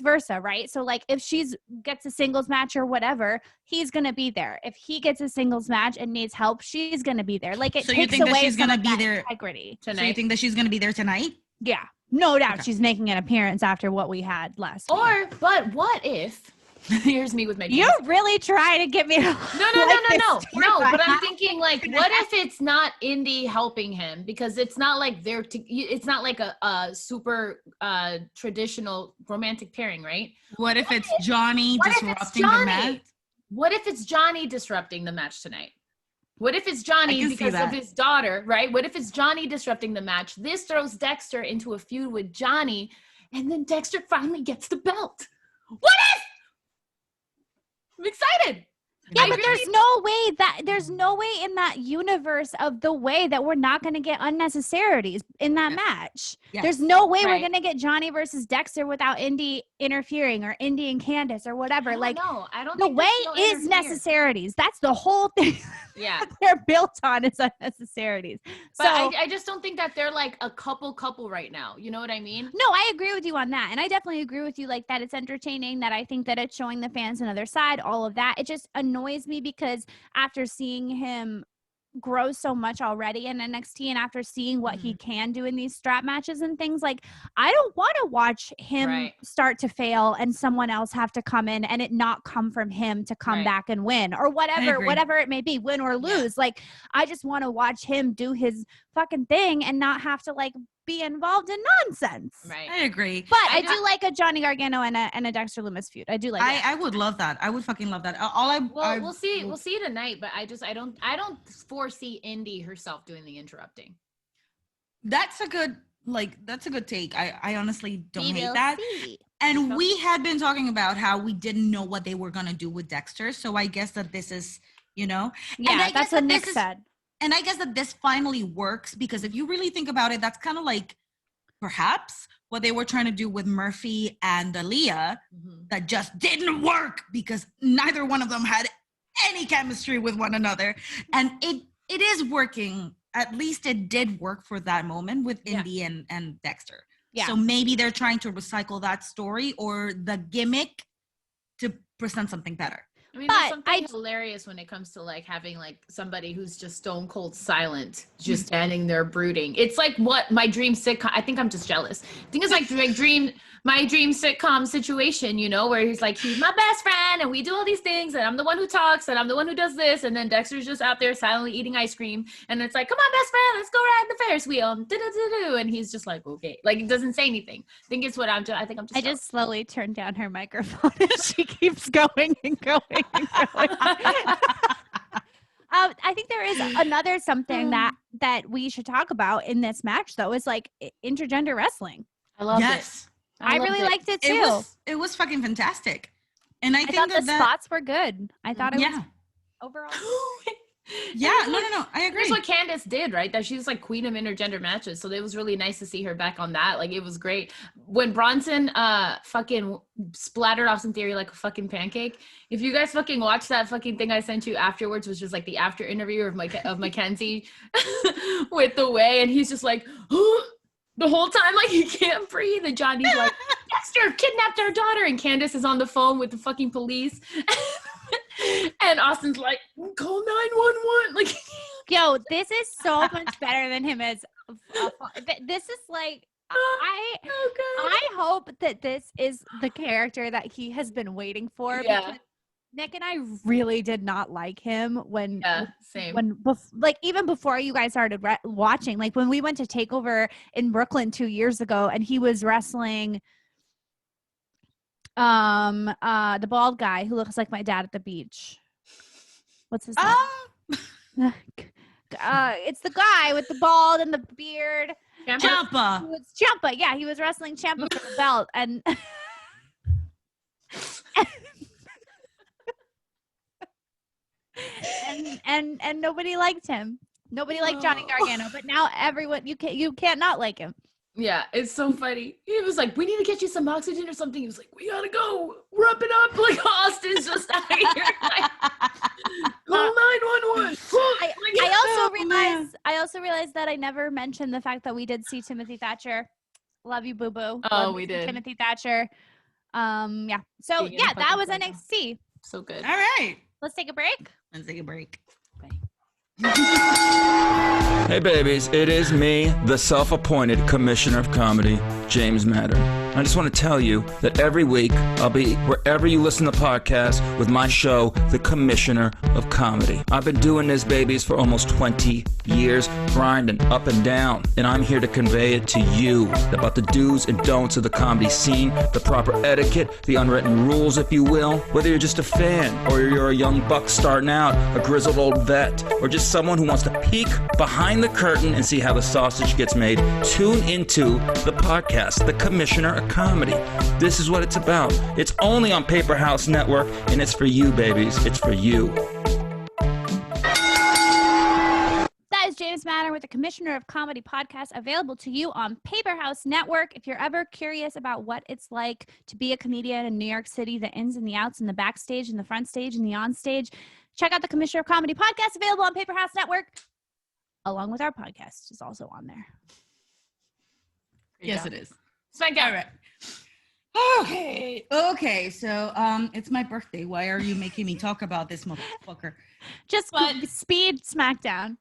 S1: versa, right? So like if she's gets a singles match or whatever, he's going to be there. If he gets a singles match and needs help, she's going to be there. Like it
S3: So
S1: takes
S3: you think
S1: away
S3: that she's
S1: some
S3: going to
S1: of
S3: be
S1: that
S3: there
S1: integrity.
S2: tonight.
S3: So you think that she's going to be there tonight?
S1: Yeah. No doubt
S3: Okay.
S1: she's making an appearance after what we had last week.
S2: But what if, here's me with my
S1: You're really trying to get me to
S2: No,
S1: like
S2: but I'm thinking like, what if it's not Indy helping him? Because it's not like it's not like a super traditional romantic pairing, right?
S3: What if it's Johnny disrupting the match?
S2: What if it's Johnny disrupting the match tonight? What if it's
S3: I
S2: Johnny
S3: can see
S2: because of
S3: that.
S2: his daughter, right? What if it's Johnny disrupting the match? This throws Dexter into a feud with Johnny, and then Dexter finally gets the belt. What if? I'm excited.
S1: Yeah, but there's no way in that universe of the way that we're not going to get unnecessarities in that match.
S3: Yes.
S1: There's no way we're
S2: Right.
S1: going to get Johnny versus Dexter without Indy interfering or Indy and Candace or whatever. Like
S2: no, I don't.
S1: the
S2: think
S1: way
S2: there's no
S1: is
S2: interfere.
S1: necessarities. That's the whole thing
S2: Yeah.
S1: they're built on is unnecessarities.
S2: But
S1: So
S2: I just don't think that they're like a couple right now. You know what I mean?
S1: no, I agree with you on that. And I definitely agree with you like that it's entertaining, that I think that it's showing the fans another side, all of that. It just annoys me because after seeing him grow so much already in NXT and after seeing what he can do in these strap matches and things, like I don't want to watch him
S2: Right.
S1: start to fail and someone else have to come in and it not come from him to come
S2: Right.
S1: back and win or
S3: agree.
S1: whatever it may be, win or lose. Like I just want to watch him do his fucking thing and not have to like be involved in nonsense.
S2: Right.
S3: I agree.
S1: But I do like a Johnny Gargano and a Dexter Lumis feud. I do like that.
S3: I would love that. I would fucking love that.
S2: We'll see. We'll see tonight. But I don't foresee Indy herself doing the interrupting.
S3: That's a good take. I honestly don't
S1: We
S3: hate
S1: will
S3: that.
S1: see.
S3: And we had been talking about how we didn't know what they were gonna do with Dexter. So I guess that this is,
S1: Yeah,
S3: that's
S1: what Nick said.
S3: And I guess that this finally works because if you really think about it, that's kind of like perhaps what they were trying to do with Murphy and Aaliyah that just didn't work because neither one of them had any chemistry with one another. And it is working. At least it did work for that moment with Indy and Dexter.
S1: Yeah.
S3: So maybe they're trying to recycle that story or the gimmick to present something better.
S2: I mean,
S1: But
S2: there's something hilarious when it comes to like having like somebody who's just stone cold silent, just standing there brooding. It's like what my dream sitcom. I think I'm just jealous. I think it's like my dream sitcom situation, where he's my best friend and we do all these things and I'm the one who talks and I'm the one who does this. And then Dexter's just out there silently eating ice cream. And it's like, come on, best friend, let's go ride the Ferris wheel. And he's just like, okay. Like, he doesn't say anything. I think it's what I think I'm just
S1: I just slowly turned down her microphone and she keeps going and going and going. I think there is another something that we should talk about in this match, though, is like intergender wrestling.
S2: I love it.
S1: I really liked it too.
S3: It was fucking fantastic. And I think
S1: thought the spots were good. I thought it was overall.
S3: No. I agree.
S2: Here's what Candace did, right? That she's like queen of intergender matches. So it was really nice to see her back on that. Like, it was great. When Bronson fucking splattered off some theory like a fucking pancake. If you guys fucking watch that fucking thing I sent you afterwards, which was like the after interview of Mackenzie with the way, and he's just like, the whole time, like, he can't breathe. And Johnny's like, Dexter kidnapped our daughter. And Candace is on the phone with the fucking police. And Austin's like, call 911. Like,
S1: yo, this is so much better than him as. This is like, I hope that this is the character that he has been waiting for.
S2: Yeah.
S1: Because Nick and I really did not like him
S2: same.
S1: Even before you guys started watching, like when we went to TakeOver in Brooklyn 2 years ago, and he was wrestling the bald guy who looks like my dad at the beach. What's his name? It's the guy with the bald and the beard.
S3: Ciampa.
S1: Ciampa. Yeah, he was wrestling Ciampa for the belt, and and nobody liked him. Nobody liked Johnny Gargano, but now everyone you can't not like him.
S2: Yeah, it's so funny. He was like, we need to get you some oxygen or something. He was like, we gotta go. Wrap it up. Like, Austin's just out here. Like, call 911.
S1: I also realized that I never mentioned the fact that we did see Timothy Thatcher. Love you, boo boo.
S2: We did.
S1: Timothy Thatcher. Yeah. So yeah, that was NXT.
S2: So good.
S3: All right.
S1: Let's take a break.
S3: Let's take a break.
S7: Hey babies, it is me, the self-appointed Commissioner of Comedy, James Madden. I just want to tell you that every week I'll be wherever you listen to podcasts with my show, The Commissioner of Comedy. I've been doing this, babies, for almost 20 years, grinding up and down, and I'm here to convey it to you about the do's and don'ts of the comedy scene, the proper etiquette, the unwritten rules, if you will. Whether you're just a fan, or you're a young buck starting out, a grizzled old vet, or just someone who wants to peek behind the curtain and see how the sausage gets made, tune into the podcast, The Commissioner of Comedy. This is what it's about. It's only on Paper House Network, and it's for you, babies. It's for you.
S1: That is James Madden with the Commissioner of Comedy podcast, available to you on Paper House Network. If you're ever curious about what it's like to be a comedian in New York City, the ins and the outs, and the backstage, and the front stage, and the on stage, check out the Commissioner of Comedy podcast, available on Paper House Network, along with our podcast is also on there.
S3: Yes, it is.
S2: Smack down.
S3: All right. Okay. So, it's my birthday. Why are you making me talk about this motherfucker?
S1: Just speed SmackDown.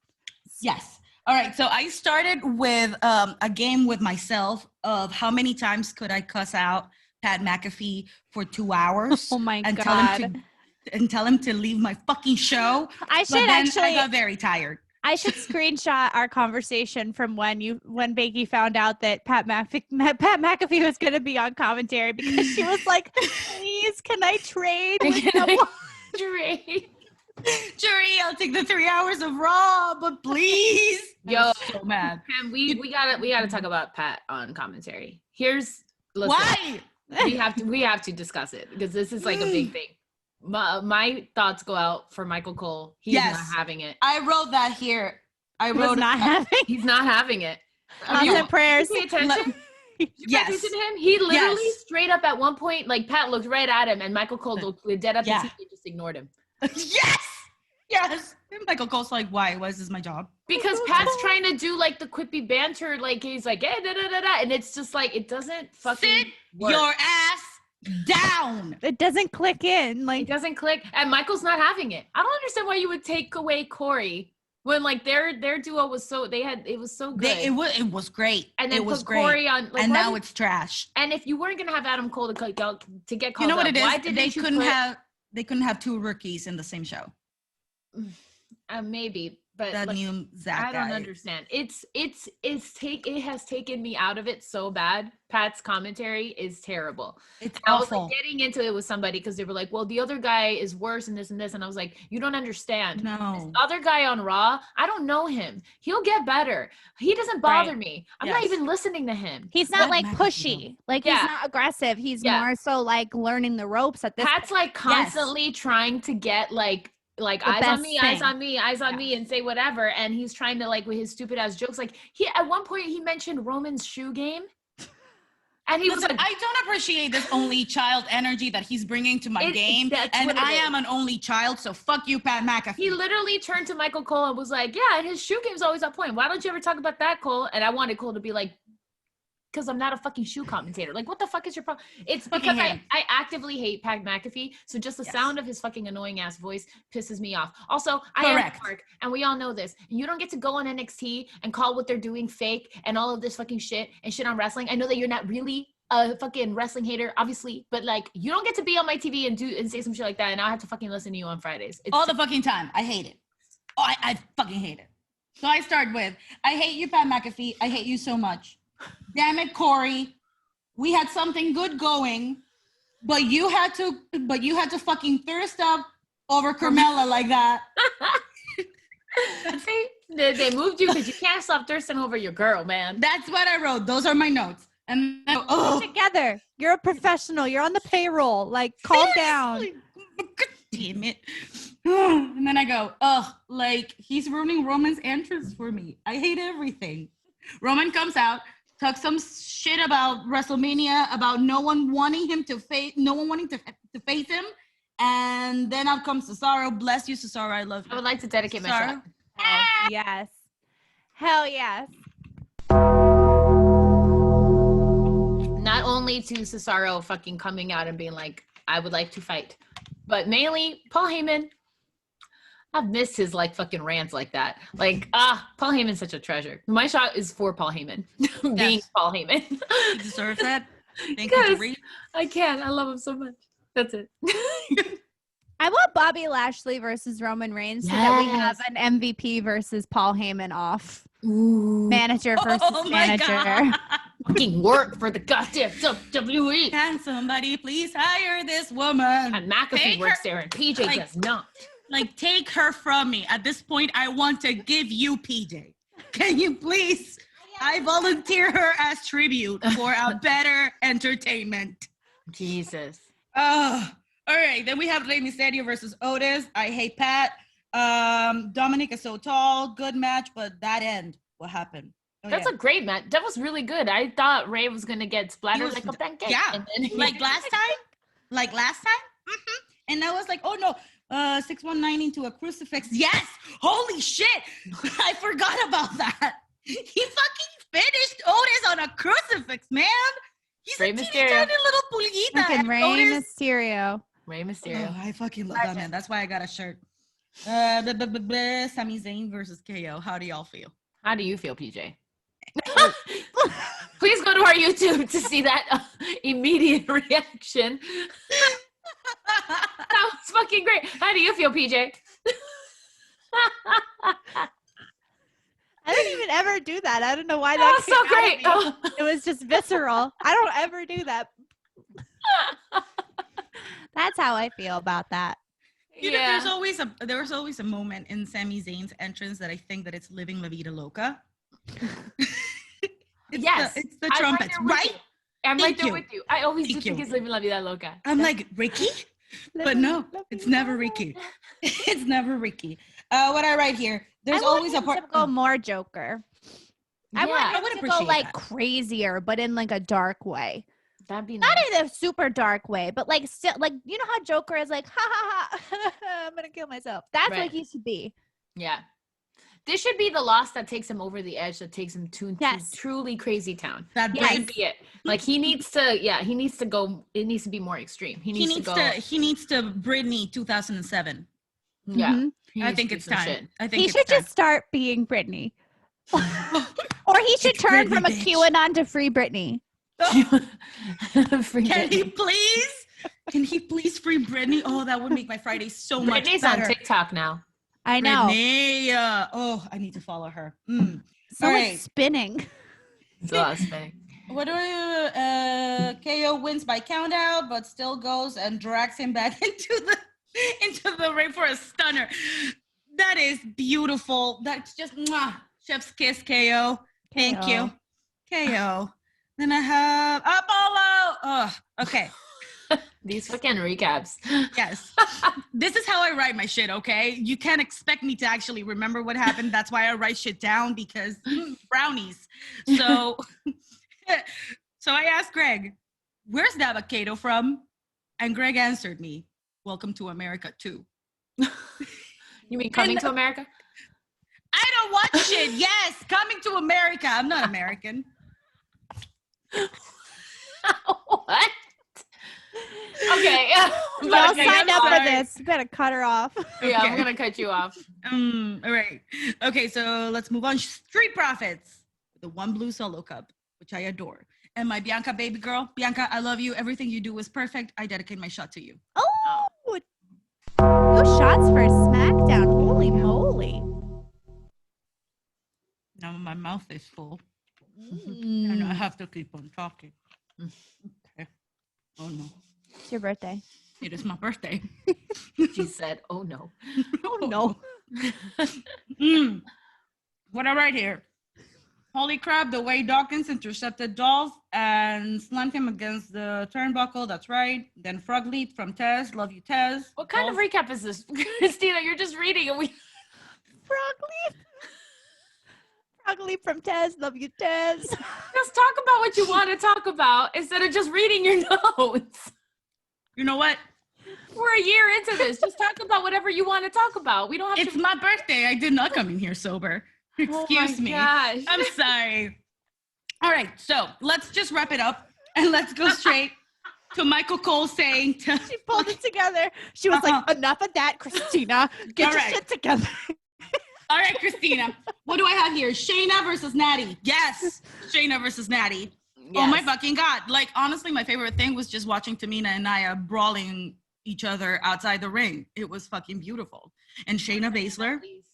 S3: Yes. All right. So I started with a game with myself of how many times could I cuss out Pat McAfee for 2 hours.
S1: Oh my
S3: God. Tell him to leave my fucking show.
S1: I
S3: I
S1: got
S3: got very tired.
S1: I should screenshot our conversation from when Becky found out that Pat McAfee was going to be on commentary, because she was like, "Please, can I trade with someone?"
S2: Trade.
S3: Jerry, I'll take the 3 hours of Raw, but please.
S2: Yo,
S3: I was so mad.
S2: Pam, we gotta talk about Pat on commentary. Listen,
S3: Why?
S2: we have to discuss it, because this is like a big thing. My thoughts go out for Michael Cole. He's not having it.
S3: I wrote that here.
S1: He's not having
S2: it.
S1: Constant prayers.
S2: Pay attention.
S3: Yes.
S2: Pay attention to him. He literally straight up at one point, like, Pat looked right at him, and Michael Cole looked dead up the TV and just ignored him.
S3: Yes. And Michael Cole's like, why? Why is this my job?
S2: Because Pat's trying to do like the quippy banter, like he's like, hey, da, da, da, da, and it's just like, it doesn't fucking
S3: sit
S2: work.
S3: your ass down.
S1: It doesn't click in. Like,
S2: it doesn't click, and Michael's not having it. I don't understand why you would take away Corey when like their duo was so it was so good.
S3: It was great.
S2: And then
S3: it was
S2: put Corey
S3: great.
S2: on, like,
S3: and now it's trash.
S2: And if you weren't gonna have Adam Cole to get called,
S3: you know what
S2: up,
S3: it is?
S2: why didn't
S3: They couldn't have two rookies in the same show.
S2: Maybe, but
S3: That
S2: like,
S3: new Zach
S2: I don't
S3: guy.
S2: understand. It has taken me out of it so bad. Pat's commentary is terrible.
S3: It's
S2: I was
S3: awful.
S2: like getting into it with somebody because they were like, well, the other guy is worse and this and this. And I was like, you don't understand.
S3: No.
S2: This other guy on Raw, I don't know him. He'll get better. He doesn't bother me. I'm not even listening to him.
S1: He's not like pushy. Like, he's not aggressive. He's more so like learning the ropes at this
S2: Pat's
S1: point.
S2: like constantly trying to get like eyes on me, and say whatever. And he's trying to, like, with his stupid ass jokes. Like, he at one point he mentioned Roman's shoe game. And he was like,
S3: I don't appreciate this only child energy that he's bringing to my game. And I am an only child, so fuck you, Pat McAfee.
S2: He literally turned to Michael Cole and was like, yeah, and his shoe game's always on point. Why don't you ever talk about that, Cole? And I wanted Cole to be like, because I'm not a fucking shoe commentator. Like, what the fuck is your problem? It's because I actively hate Pat McAfee. So just the sound of his fucking annoying ass voice pisses me off. Also, I am Mark, and we all know this. You don't get to go on NXT and call what they're doing fake and all of this fucking shit and shit on wrestling. I know that you're not really a fucking wrestling hater, obviously, but like, you don't get to be on my TV and say some shit like that, and I have to fucking listen to you on Fridays. It's
S3: all the fucking time. I hate it. Oh, I fucking hate it. So I start with, I hate you, Pat McAfee. I hate you so much. Damn it, Corey. We had something good going, but you had to fucking thirst up over Carmella like that.
S2: They moved you because you can't stop thirsting over your girl, man.
S3: That's what I wrote. Those are my notes. And
S1: together. You're a professional. You're on the payroll. Like, calm down.
S3: God damn it. And then I go, like, he's ruining Roman's entrance for me. I hate everything. Roman comes out, talks some shit about WrestleMania, about no one wanting to face him. And then out comes Cesaro. Bless you, Cesaro. I love you.
S2: I would like to dedicate my shot.
S1: Oh, yes. Hell yes.
S2: Not only to Cesaro fucking coming out and being like, I would like to fight, but mainly Paul Heyman. I've missed his like fucking rants like that. Like, Paul Heyman's such a treasure. My shot is for Paul Heyman. Being Paul Heyman.
S3: He deserves that. Thank you, Dorit.
S2: I can. I love him so much. That's it.
S1: I want Bobby Lashley versus Roman Reigns so that we have an MVP versus Paul Heyman off.
S2: Ooh.
S1: Manager versus manager.
S2: Fucking work for the goddamn WWE.
S3: Can somebody please hire this woman?
S2: And McAfee works there and PJ does not.
S3: Like, take her from me. At this point, I want to give you PJ. Can you please? I volunteer her as tribute for a better entertainment.
S2: Jesus.
S3: All right. Then we have Rey Mysterio versus Otis. I hate Pat. Dominic is so tall. Good match, but that end. What happened?
S2: That's a great match. That was really good. I thought Ray was going to get splattered like a pancake.
S3: Yeah.
S2: And then
S3: like last time? Mm-hmm. And I was like, oh no. 619 into a crucifix. Yes! Holy shit! I forgot about that. He fucking finished Otis on a crucifix, man. He's
S2: Rey
S3: a teeny
S2: Mysterio.
S3: tiny little pulguita.
S1: Fucking Rey
S3: Otis.
S1: Mysterio.
S2: Rey Mysterio.
S3: Oh, I fucking love that, man. That's why I got a shirt. Sami Zayn versus KO. How do y'all feel?
S2: How do you feel, PJ? Please go to our YouTube to see that immediate reaction. That was fucking great. How do you feel, PJ?
S1: I don't even ever do that. I don't know why
S2: That was
S1: came
S2: so
S1: out of
S2: great.
S1: me.
S2: Oh.
S1: It was just visceral. I don't ever do that. That's how I feel about that.
S3: You know, there was always a moment in Sami Zayn's entrance that I think that it's living La Vida Loca. It's the trumpets, right?
S2: I'm
S3: Thank
S2: right there
S3: you.
S2: with you. I always
S3: Thank
S2: do think
S3: you.
S2: it's living La Vida Loca.
S3: I'm like, Ricky? But no, it's never Ricky. It's never Ricky. What I write here, there's always a part.
S1: To go more Joker. I
S2: Yeah,
S1: want him to go like crazier, but in like a dark way.
S2: that'd be nice.
S1: Not in a super dark way, but like still, like you know how Joker is like, ha ha ha, I'm gonna kill myself. That's
S2: Right.
S1: what he should be.
S2: Yeah. This should be the loss that takes him over the edge, that takes him to
S1: Yes.
S2: truly crazy town.
S3: That
S2: That should be it. Like he needs to go, it needs to be more extreme. He needs
S3: to Britney 2007.
S2: Yeah.
S1: Mhm.
S2: He
S3: I
S2: needs
S3: think
S2: to do
S3: it's
S2: some
S3: time.
S2: shit.
S3: I think
S1: He
S3: it's
S1: should
S3: time.
S1: just start being Britney. Or he should
S3: It's
S1: turn
S3: Britney,
S1: from a
S3: bitch.
S1: QAnon to free Britney.
S2: Free
S3: Can he
S2: Britney.
S3: please? Can he please free Britney? Oh, that would make my Friday so much
S2: Britney's
S3: better.
S2: on TikTok now.
S1: I know.
S3: Britney, oh, I need to follow her.
S1: So
S3: All
S1: much
S3: right.
S1: spinning.
S2: It's a lot of spinning.
S3: What do you? KO wins by count out, but still goes and drags him back into the ring for a stunner. That is beautiful. That's just chef's kiss, KO. Thank you, KO. Then I have Apollo. Oh, okay.
S2: These fucking recaps.
S3: Yes. This is how I write my shit, okay? You can't expect me to actually remember what happened. That's why I write shit down, because brownies. So I asked Greg, where's the avocado from? And Greg answered me, welcome to America too.
S2: You mean Coming to America?
S3: I don't watch shit. Yes, Coming to America. I'm not American.
S2: What? Okay.
S1: Y'all signed up for
S3: sorry.
S1: this. You better cut her off.
S2: Yeah, I'm
S3: Okay.
S2: gonna cut you off.
S3: All right. Okay, so let's move on. Street Profits, the One Blue Solo Cup, which I adore. And my Bianca baby girl. Bianca, I love you. Everything you do is perfect. I dedicate my shot to you.
S1: Oh, 2 shots for SmackDown. Holy moly.
S3: Now my mouth is full. And I have to keep on talking. Okay. Oh no.
S1: It's your birthday.
S3: It is my birthday.
S2: She said, "Oh no."
S1: Oh no.
S3: What I write here? Holy crap, the way Dawkins intercepted Dolph and slammed him against the turnbuckle. That's right. Then frog leap from Tez. Love you, Tez.
S2: What kind of recap is this, Christina? You're just reading, and we.
S1: Frog leap. Frog leap from Tez. Love you, Tez.
S2: Just talk about what you want to talk about instead of just reading your notes.
S3: You know what?
S2: We're a year into this. Just talk about whatever you want to talk about. We don't have
S3: It's my birthday. I did not come in here sober. Excuse me.
S2: Gosh.
S3: I'm sorry. All right, so let's just wrap it up and let's go straight to Michael Cole saying to
S1: She pulled it together. She was like, enough of that, Christina. Get
S3: All
S1: your
S3: right.
S1: shit together.
S3: All right, Christina. What do I have here? Shayna versus Natty. Yes, Shayna versus Natty. Oh my fucking God. Like, honestly, my favorite thing was just watching Tamina and Nia brawling each other outside the ring. It was fucking beautiful. And Shayna Baszler.
S2: Please.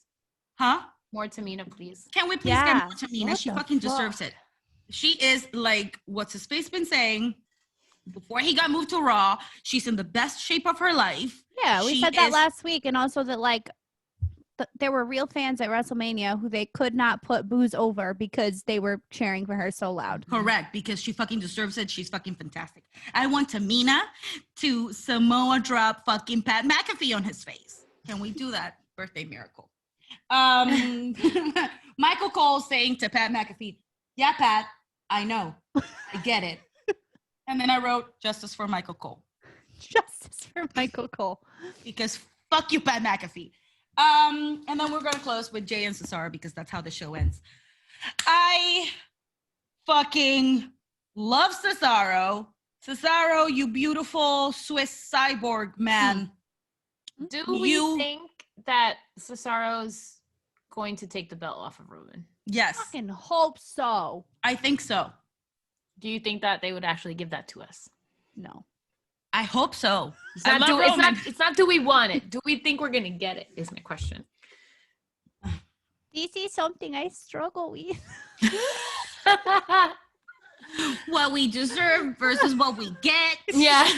S3: Huh?
S2: More Tamina, please.
S3: Can we please
S1: Yeah.
S3: get more Tamina?
S1: What
S3: She
S1: the
S3: fucking
S1: fuck?
S3: deserves it. She is like, what's his face been saying? Before he got moved to Raw, she's in the best shape of her life.
S1: Yeah, we
S3: She
S1: said that
S3: is-
S1: last week. And also that, like, there were real fans at WrestleMania who they could not put booze over because they were cheering for her so loud.
S3: Correct, because she fucking deserves it. She's fucking fantastic. I want Tamina to Samoa drop fucking Pat McAfee on his face. Can we do that? Birthday miracle. Michael Cole saying to Pat McAfee, yeah, Pat, I know. I get it. And then I wrote justice for Michael Cole.
S1: Justice for Michael Cole.
S3: Because fuck you, Pat McAfee. And then we're gonna close with Jay and Cesaro because that's how the show ends. I fucking love Cesaro. Cesaro, you beautiful Swiss cyborg man.
S2: Do we think that Cesaro's going to take the belt off of Roman?
S3: Yes,
S1: Fucking hope so.
S3: I think so.
S2: Do you think that they would actually give that to us?
S1: No.
S3: I hope so.
S2: It's
S3: I
S2: not,
S3: love
S2: do, it's,
S3: Roman.
S2: not, it's not do we want it? Do we think we're going to get it is my question.
S1: This is something I struggle with.
S3: What we deserve versus what we get.
S2: Yeah.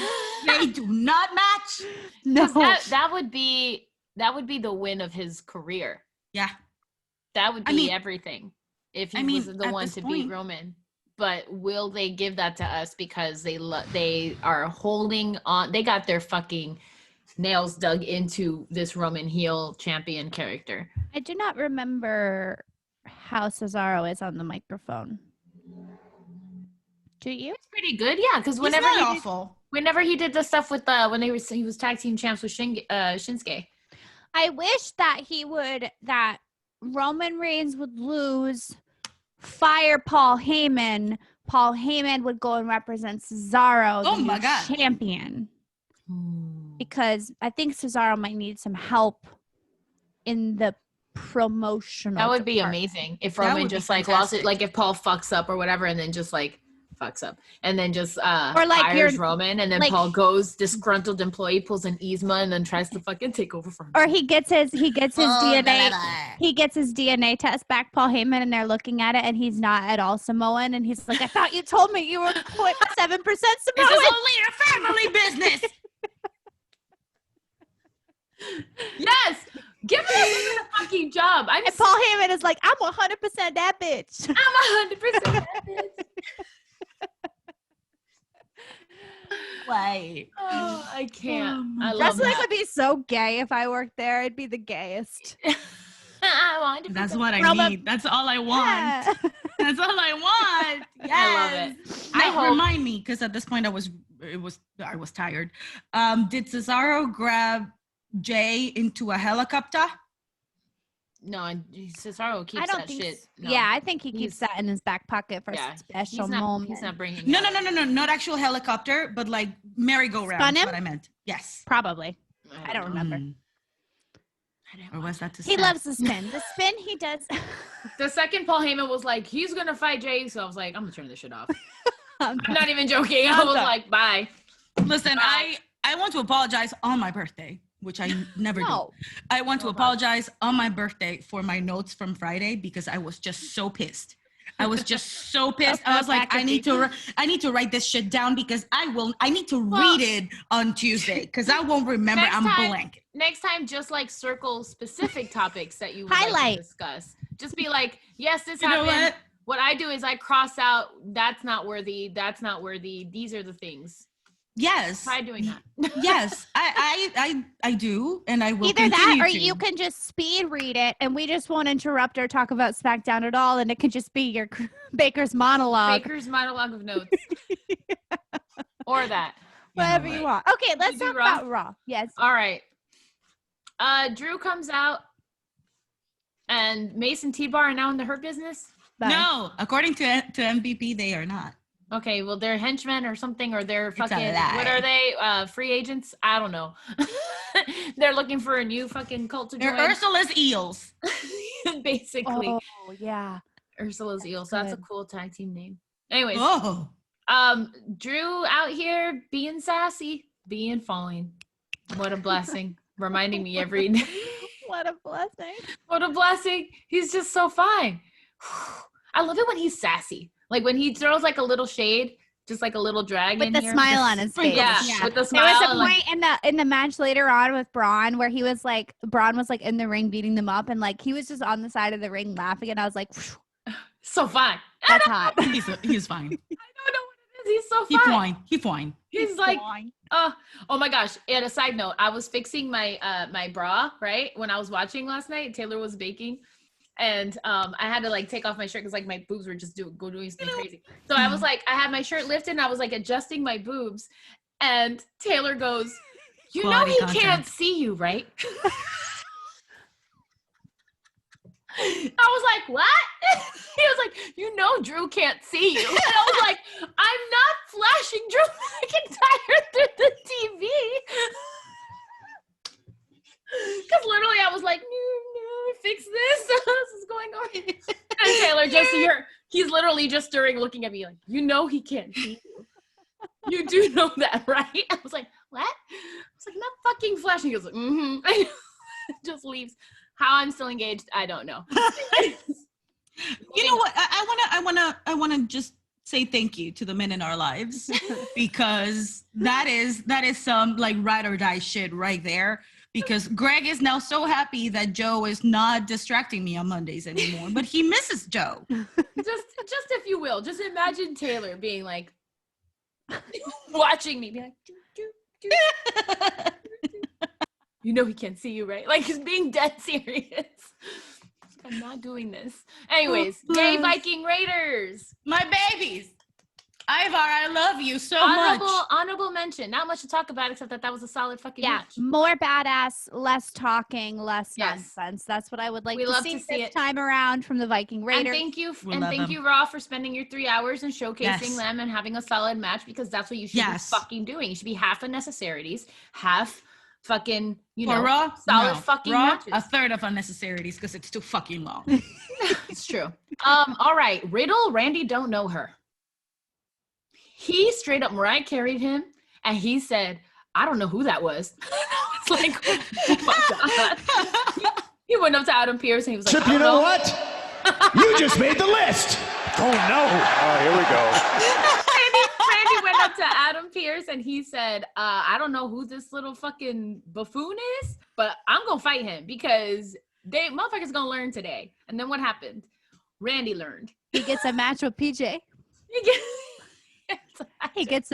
S3: They do not match.
S1: No.
S2: That would be the win of his career.
S3: Yeah.
S2: That would be everything if he was the
S3: at
S2: one
S3: this
S2: to
S3: point-
S2: beat Roman. But will they give that to us because they are holding on? They got their fucking nails dug into this Roman heel champion character.
S1: I do not remember how Cesaro is on the microphone. Do you?
S2: It's pretty good, yeah. Because
S3: He's
S2: whenever
S3: not awful.
S2: whenever he did the stuff with when he was tag team champs with Shinsuke.
S1: I wish that that Roman Reigns would lose, fire Paul Heyman. Paul Heyman would go and represent Cesaro,
S3: Oh
S1: the
S3: my
S1: new
S3: God.
S1: champion. Because I think Cesaro might need some help in the promotional.
S2: That would be
S1: department.
S2: amazing if
S3: That
S2: Roman
S3: would be
S2: just like lost it,
S3: fantastic.
S2: like if Paul fucks up or whatever, and then just like fucks up, and then just
S1: Or like
S2: hires
S1: you're-
S2: Roman, and then
S1: like-
S2: Paul goes disgruntled employee, pulls an Yzma, and then tries to fucking take over for him.
S1: Or he gets his
S3: Oh,
S1: DNA. He gets his DNA test back, Paul Heyman, and they're looking at it, and he's not at all Samoan, and he's like, "I thought you told me you were 0.7%
S3: This
S1: Samoan."
S3: is only a family business.
S2: Yes, give him a fucking job. I'm
S1: And Paul Heyman is like, "I'm 100% that bitch."
S2: I'm 100%.
S3: Why?
S2: Oh, I can't.
S3: Oh,
S2: I love
S1: Wrestling
S2: that.
S1: would be so gay if I worked there. It'd be the gayest.
S2: I 100%.
S3: That's what I
S1: Roman-
S3: need. That's all I want.
S1: Yeah.
S3: That's all I want. Yes.
S2: I love it. I hope.
S3: Remind me, because at this point I was tired. Did Cesaro grab Jay into a helicopter?
S2: No, and Cesaro keeps
S1: I don't
S2: that
S1: think.
S2: shit. No.
S1: Yeah, I think he keeps
S2: He's-
S1: that in his back pocket for
S2: Yeah,
S1: special
S2: he's not.
S1: moments.
S2: He's not bringing.
S3: No,
S2: that.
S3: not actual helicopter, but like merry-go-round.
S1: Spun
S3: That's
S1: him?
S3: what I meant. Yes.
S1: Probably. I don't remember.
S3: Or was that to
S1: He loves the spin. The spin he does.
S2: The second Paul Heyman was like, he's gonna fight Jay, so I was like, I'm gonna turn this shit off. I'm not even joking. I
S1: I'm
S2: was
S1: done.
S2: like, bye.
S3: Listen, I want to apologize on my birthday, which I never do.
S1: No.
S3: I want to apologize on my birthday for my notes from Friday because I was just so pissed. I was just so pissed. I was like, I need to write this shit down because I need to read it on Tuesday because I won't remember.
S2: Next
S3: I'm
S2: time-
S3: blank.
S2: Next time, just like circle specific topics that you would like
S1: Highlight.
S2: to discuss. Just be like, yes, this
S3: You know
S2: happened.
S3: what?
S2: What I do is I cross out, that's not worthy. That's not worthy. These are the things.
S3: Yes.
S2: Try doing that.
S3: Yes, I do, and I will
S1: Either that
S3: continue
S1: or
S3: to.
S1: you can just speed read it and we just won't interrupt or talk about SmackDown at all and it can just be your Baker's monologue.
S2: Baker's monologue of notes. Or that.
S1: Whatever
S3: what?
S1: you want. Okay, let's
S2: do
S1: talk
S2: Raw?
S1: about Raw. Yes.
S2: All right. Drew comes out and Mason T-Bar are now in the Hurt Business.
S1: Bye.
S3: No, according to MVP, they are not.
S2: Okay, well, they're henchmen or something, or they're
S3: a
S2: fucking,
S3: lie.
S2: what are they? Free agents? I don't know. They're looking for a new fucking cult to
S3: They're
S2: join.
S3: Ursula's eels.
S2: Basically.
S1: Oh, yeah.
S2: Ursula's Eels. That's a
S1: good.
S2: cool tag team name. Anyways,
S3: Oh,
S2: Drew out here being sassy, being fine. What a blessing. Reminding me every day.
S1: What a blessing.
S2: What a blessing. He's just so fine. I love it when he's sassy. Like when he throws like a little shade, just like a little drag
S1: With
S2: in
S1: the
S2: here.
S1: smile on his face.
S2: Yeah, with the smile.
S1: There was a
S2: and, like,
S1: point in the match later on with Braun where he was like, Braun was like in the ring beating them up and like he was just on the side of the ring laughing and I was like, "Phew,
S2: so fine.
S1: that's hot.
S3: he's fine.
S2: I don't know what it is. He's so
S3: He
S2: fine.
S3: fine. He fine.
S2: He's like, oh my gosh. And a side note, I was fixing my my bra, right? When I was watching last night, Taylor was baking. And I had to like take off my shirt because like my boobs were just doing something crazy. So I was like, I had my shirt lifted and I was like adjusting my boobs. And Taylor goes, you know
S3: Quality
S2: he
S3: content.
S2: can't see you, right? I was like, what? He was like, you know Drew can't see you. And I was like, I'm not flashing Drew McIntyre through the TV. Because literally I was like, no, fix this. This is going on. And Taylor just he's literally just stirring, looking at me like, you know he can't see you. You do know that, right? I was like, what? I was like, not fucking flashing. He was like, mm-hmm. Just leaves. How I'm still engaged, I don't know.
S3: You know what? I wanna just say thank you to the men in our lives because that is some like ride or die shit right there. Because Greg is now so happy that Joe is not distracting me on Mondays anymore, but he misses Joe.
S2: Just if you will, just imagine Taylor being like watching me, be like, doo, doo, doo. You know he can't see you, right? Like he's being dead serious. I'm not doing this. Anyways, yay Viking Raiders.
S3: My babies. Ivar, I love you so much.
S2: Honorable mention. Not much to talk about except that was a solid fucking match.
S1: More badass, less talking, less nonsense. That's what I would like to see this time around from the Viking Raiders.
S2: And thank you, Raw, for spending your 3 hours and showcasing them and having a solid match because that's what you should be fucking doing. You should be half unnecessarities, half fucking,
S3: Raw,
S2: solid fucking
S3: Raw,
S2: matches.
S3: A third of unnecessarities because it's too fucking long.
S2: It's true. All right, Riddle, Randy don't know her. He straight up Mariah carried him, and he said, "I don't know who that was." It's like, oh my god. He went up to Adam Pearce and he was like,
S4: Chip, you know what? You just made the list. Oh no!
S8: Oh, here we go.
S2: Randy went up to Adam Pearce and he said, "I don't know who this little fucking buffoon is, but I'm gonna fight him because motherfuckers gonna learn today." And then what happened? Randy learned.
S1: He gets a match with PJ. He gets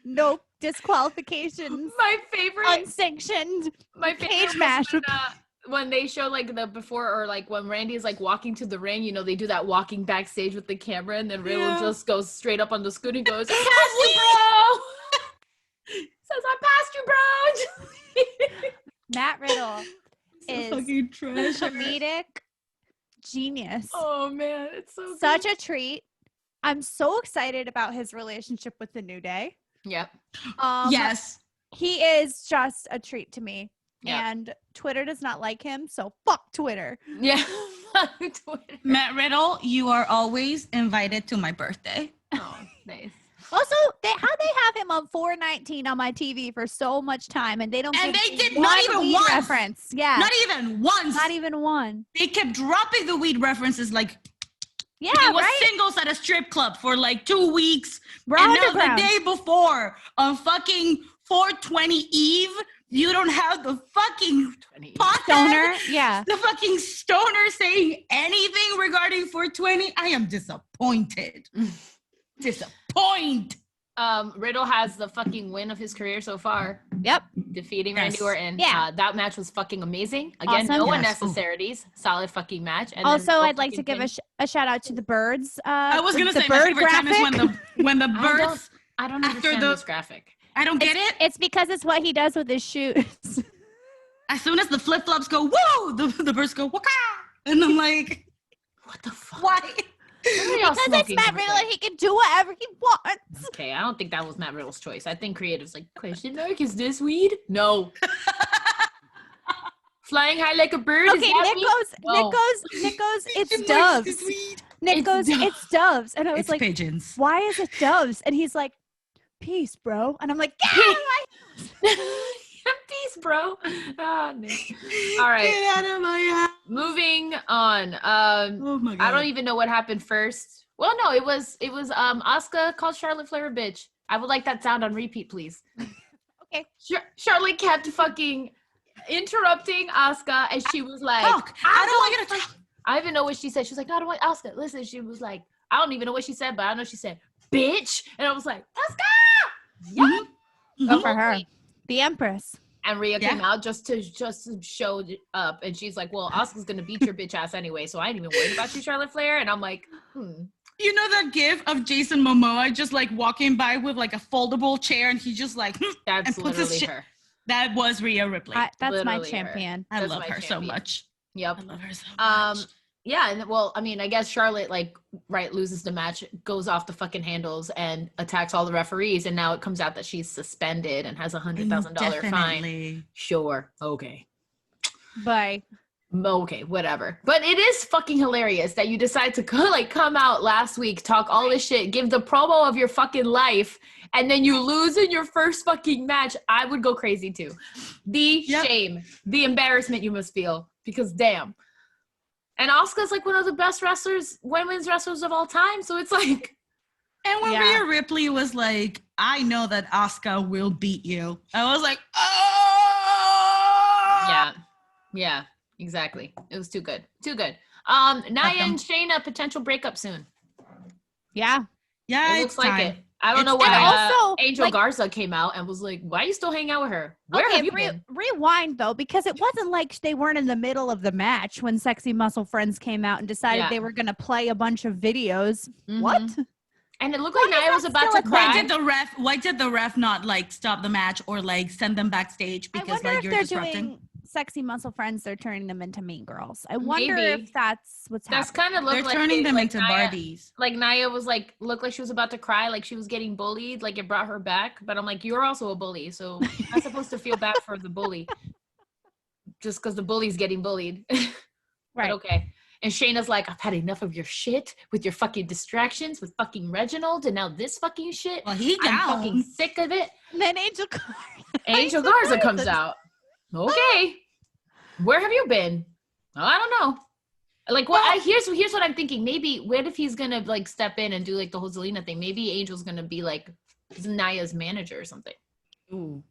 S1: no disqualifications.
S2: My favorite
S1: unsanctioned.
S2: My favorite
S1: cage match
S2: when they show like the before or like when Randy is like walking to the ring, they do that walking backstage with the camera, and then Riddle just goes straight up on the scooter and goes, "I passed you, bro." Says, "I passed you, bro."
S1: Matt Riddle is
S3: fucking trash.
S1: Comedic genius.
S2: Oh man, it's so
S1: such
S2: good.
S1: a treat. I'm so excited about his relationship with the New Day.
S2: Yep.
S3: Yes.
S1: He is just a treat to me.
S2: Yep.
S1: And Twitter does not like him, so fuck Twitter.
S2: Yeah. Twitter.
S3: Matt Riddle, you are always invited to my birthday.
S2: Oh, nice.
S1: Also, how they have him on 419 on my TV for so much time, and they don't.
S3: And
S1: give
S3: they did
S1: one
S3: not even
S1: weed
S3: once.
S1: reference. Yeah,
S3: Not even once.
S1: not even one.
S3: They kept dropping the weed references like
S1: Yeah,
S3: it was
S1: right.
S3: singles at a strip club for like 2 weeks.
S1: Raw
S3: and now
S1: Underground.
S3: the day before on fucking 420 Eve, you don't have the fucking pothead,
S1: Stoner, yeah.
S3: the fucking stoner saying anything regarding 420. I am disappointed. Disappointed.
S2: Riddle has the fucking win of his career so far.
S1: Yep.
S2: Defeating Randy Orton.
S1: Yeah.
S2: That match was fucking amazing. Again,
S1: Awesome.
S2: no
S3: Yes.
S2: unnecessarities. Solid fucking match. And
S1: Also,
S2: then
S1: I'd like to give a shout out to the birds.
S3: I was gonna
S1: the
S3: say my
S1: bird
S3: favorite time is when the
S2: I
S3: birds.
S2: don't
S3: after
S2: understand
S3: the-
S2: this graphic.
S3: I don't get it.
S1: It's because it's what he does with his shoes.
S3: As soon as the flip flops go, woo, the birds go, waka, and I'm like,
S2: What the fuck?
S3: why?
S1: Because it's Matt Riddle and he can do whatever he wants.
S2: Okay, I don't think that was Matt Riddle's choice. I think creative's like, question mark, is this weed? No. Flying high like a bird?
S1: Okay,
S2: is that
S1: Nick
S2: weed?
S1: goes,
S2: No.
S1: it's doves. Nick goes, it's doves. And I was
S3: It's
S1: like,
S3: pigeons.
S1: why is it doves? And he's like, peace, bro. And I'm like, yeah.
S2: Peace, bro. Oh, Nick. All right.
S3: Get out of my house.
S2: Moving on.
S3: Oh my god.
S2: I don't even know what happened first. Well, no, it was Asuka called Charlotte Flair a bitch. I would like that sound on repeat, please.
S1: Okay.
S2: Charlotte kept fucking interrupting Asuka, and she was like,
S3: Talk. I don't want you to talk.
S2: I don't even know what she said. She was like, no, I don't want Asuka. Listen, she was like, I don't even know what she said, but I know she said, bitch. And I was like, Asuka! Yeah.
S1: Go for her. The Empress.
S2: And Rhea came out just to show up, and she's like, well, Asuka's gonna beat your bitch ass anyway, so I ain't even worried about you, Charlotte Flair. And I'm like,
S3: You know that gif of Jason Momoa just like walking by with like a foldable chair, and he just like
S2: That's
S3: and puts his
S2: literally
S3: shit.
S2: her.
S3: That was Rhea Ripley.
S1: That's my
S2: Literally her.
S1: champion.
S3: I
S2: That's
S3: love
S2: my
S3: her so
S2: champion.
S3: much.
S2: Yep.
S3: I love her so much.
S2: Yeah, and well, I mean, I guess Charlotte loses the match, goes off the fucking handles, and attacks all the referees, and now it comes out that she's suspended and has $100,000 fine.
S3: Definitely.
S2: Sure, okay.
S1: Bye.
S2: Okay, whatever. But it is fucking hilarious that you decide to come out last week, talk all this shit, give the promo of your fucking life, and then you lose in your first fucking match. I would go crazy too. The shame, the embarrassment you must feel, because damn. And Asuka's like one of the best women's wrestlers of all time. So it's like.
S3: And when Rhea Ripley was like, I know that Asuka will beat you. I was like, oh!
S2: Yeah. Exactly. It was too good. Nia and Shayna potential breakup soon.
S1: Yeah,
S2: it looks like it. I don't know why Angel Garza came out and was like, why are you still hanging out with her? Where have you been?
S1: Rewind though, because it wasn't like they weren't in the middle of the match when Sexy Muscle Friends came out and decided they were going to play a bunch of videos. Mm-hmm. What?
S2: And it looked like Nia was about to cry.
S3: Why did the ref not like stop the match or like send them backstage because like you're disrupting?
S1: Doing Sexy Muscle Friends, they're turning them into mean girls. I wonder if that's what's happening.
S2: That's kind of look
S3: they're
S2: like
S3: turning them
S2: like
S3: into
S2: Nia,
S3: Barbies.
S2: Like Nia was like looked like she was about to cry, like she was getting bullied, like it brought her back. But I'm like, you're also a bully, so you're not supposed to feel bad for the bully, just because the bully's getting bullied. Right? But okay. And Shayna's like, I've had enough of your shit with your fucking distractions with fucking Reginald, and now this fucking shit.
S3: Well,
S2: I'm fucking sick of it.
S1: And then
S2: Angel Garza comes out. Okay. Where have you been? I don't know. Like, here's what I'm thinking. Maybe what if he's gonna like step in and do like the whole Zelina thing? Maybe Angel's gonna be like Nia's manager or something.
S3: Ooh,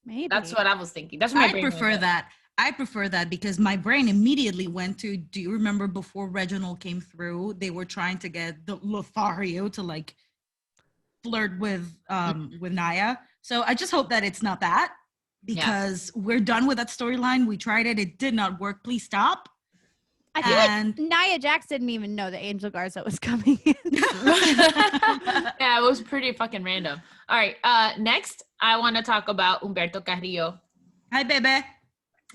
S1: maybe.
S2: That's what I was thinking. That's what
S3: I prefer that because my brain immediately went to. Do you remember before Reginald came through? They were trying to get the Lothario to like flirt with Nia. So I just hope that it's not that. Because we're done with that storyline. We tried it. It did not work. Please stop.
S1: I feel like Nia Jax didn't even know that Angel Garza was coming in.
S2: Yeah, it was pretty fucking random. All right. Next, I want to talk about Humberto Carrillo.
S3: Hi, baby.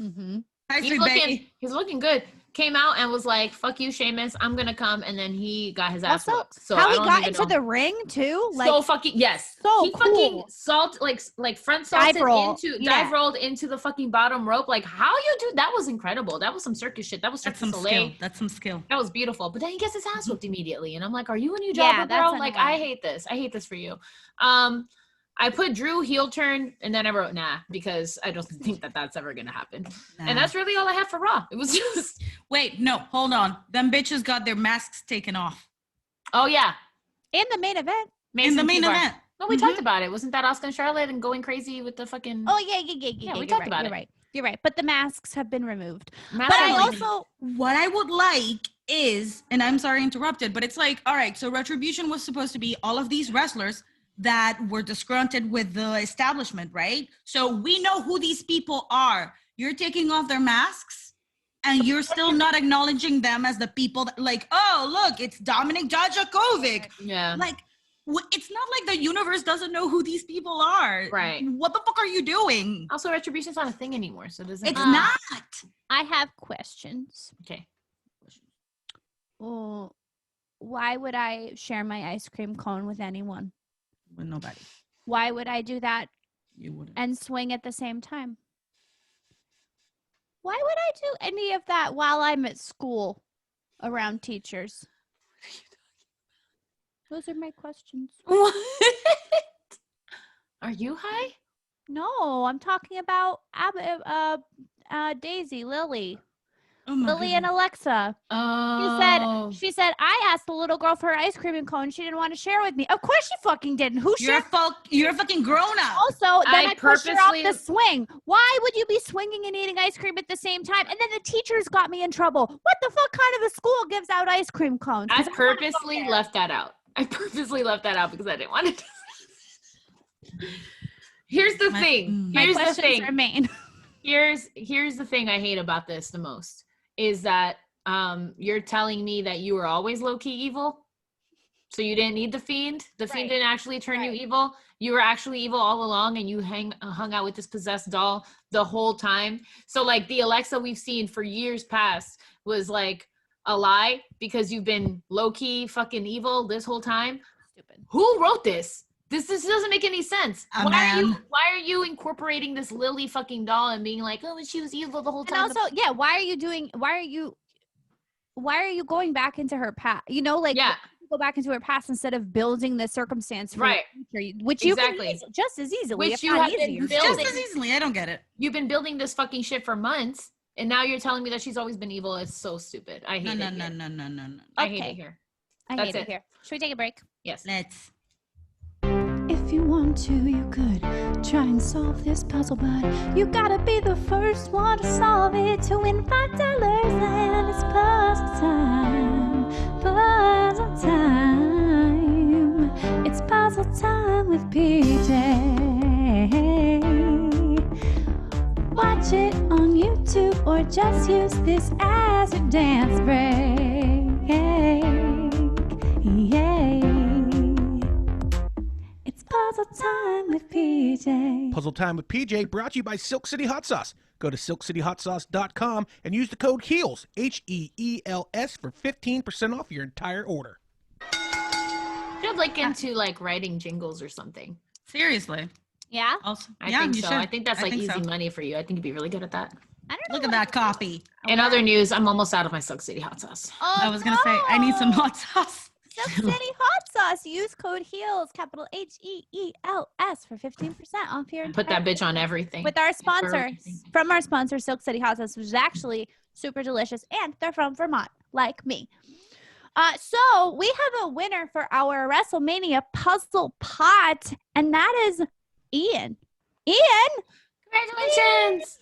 S1: Mm-hmm.
S3: Hi, sweet baby.
S2: He's looking good. Came out and was like, fuck you, Sheamus, I'm gonna come, and then he got his ass whooped. So
S1: how he got into the ring too?
S2: Like, so fucking yes.
S1: So
S2: he fucking front salted dive rolled into the fucking bottom rope. Like how you do that was incredible. That was some circus shit. That was Cirque du Soleil.
S3: That's some skill.
S2: That was beautiful. But then he gets his ass whooped immediately, and I'm like, are you a new jobber, girl? Like I hate this. I hate this for you. I put Drew heel turn, and then I wrote nah, because I don't think that that's ever going to happen. Nah. And that's really all I have for Raw. It was just...
S3: Wait, no, hold on. Them bitches got their masks taken off.
S2: Oh, yeah.
S1: In the main event.
S3: In the main event.
S2: No, we talked about it. Wasn't that Asuka and Charlotte and going crazy with the fucking...
S1: Oh, yeah.
S2: We talked about it.
S1: You're right. But the masks have been removed.
S3: But I also... What I would like is, and I'm sorry I interrupted, but it's like, all right, so Retribution was supposed to be all of these wrestlers that were disgruntled with the establishment, right? So we know who these people are. You're taking off their masks and you're still not acknowledging them as the people that, like, oh, look, it's Dominic Dijakovic.
S2: Yeah.
S3: Like, it's not like the universe doesn't know who these people are.
S2: Right.
S3: What the fuck are you doing?
S2: Also, Retribution's not a thing anymore, so doesn't
S3: it's not.
S1: I have questions.
S2: Okay.
S1: Well, why would I share my ice cream cone with anyone?
S3: With nobody.
S1: Why would I do that?
S3: You wouldn't.
S1: And swing at the same time? Why would I do any of that while I'm at school around teachers? Those are my questions.
S2: What? Are you high?
S1: No, I'm talking about Daisy, Lily.
S3: Oh
S1: Lily and Alexa.
S2: Oh.
S1: She said, I asked the little girl for her ice cream and cone. She didn't want to share with me. Of course she fucking didn't.
S3: You're a fucking grown up.
S1: Also, then I pushed her off the swing. Why would you be swinging and eating ice cream at the same time? And then the teachers got me in trouble. What the fuck kind of a school gives out ice cream cones?
S2: I purposely left that out. Because I didn't want to. Here's the thing. Here's the thing.
S1: Remain.
S2: Here's the thing I hate about this the most. Is that you're telling me that you were always low-key evil? So you didn't need the Fiend? The Fiend didn't actually turn you evil? You were actually evil all along and you hung out with this possessed doll the whole time? So like the Alexa we've seen for years past was like a lie because you've been low-key fucking evil this whole time?
S1: Stupid.
S2: Who wrote this? This doesn't make any sense. Why are you incorporating this Lily fucking doll and being like, oh, she was evil the whole time?
S1: And also, why are you going back into her past? You know, like go back into her past instead of building the circumstance for the future, which you can use just as easily.
S2: Which you have been building
S3: just as easily. I don't get it.
S2: You've been building this fucking shit for months, and now you're telling me that she's always been evil. It's so stupid. I hate it. No. I hate it here.
S1: I hate it here. Should we take a break?
S2: Yes.
S3: Let's.
S1: If you want to, you could try and solve this puzzle, but you gotta be the first one to solve it to win $5, and it's puzzle time. Puzzle time. It's puzzle time with PJ. Watch it on YouTube or just use this as a dance break. Yay. It's puzzle time with PJ.
S9: Puzzle Time with PJ brought to you by Silk City Hot Sauce. Go to silkcityhotsauce.com and use the code HEELS, HEELS, for 15% off your entire order.
S2: Should look into like writing jingles or something.
S3: Seriously.
S1: Yeah?
S3: Also,
S2: I think so. Should. I think that's like easy money for you. I think you'd be really good at that.
S1: I don't know.
S3: Look at that copy.
S2: In other news, I'm almost out of my Silk City hot sauce.
S1: Oh,
S3: I was going to say, I need some hot sauce.
S1: Silk City Hot Sauce. Use code HEELS, capital HEELS, for 15% off your entire
S2: Put that bitch on everything.
S1: With our sponsor, from our sponsor, Silk City Hot Sauce, which is actually super delicious, and they're from Vermont, like me. So we have a winner for our WrestleMania puzzle pot, and that is Ian. Ian!
S2: Congratulations!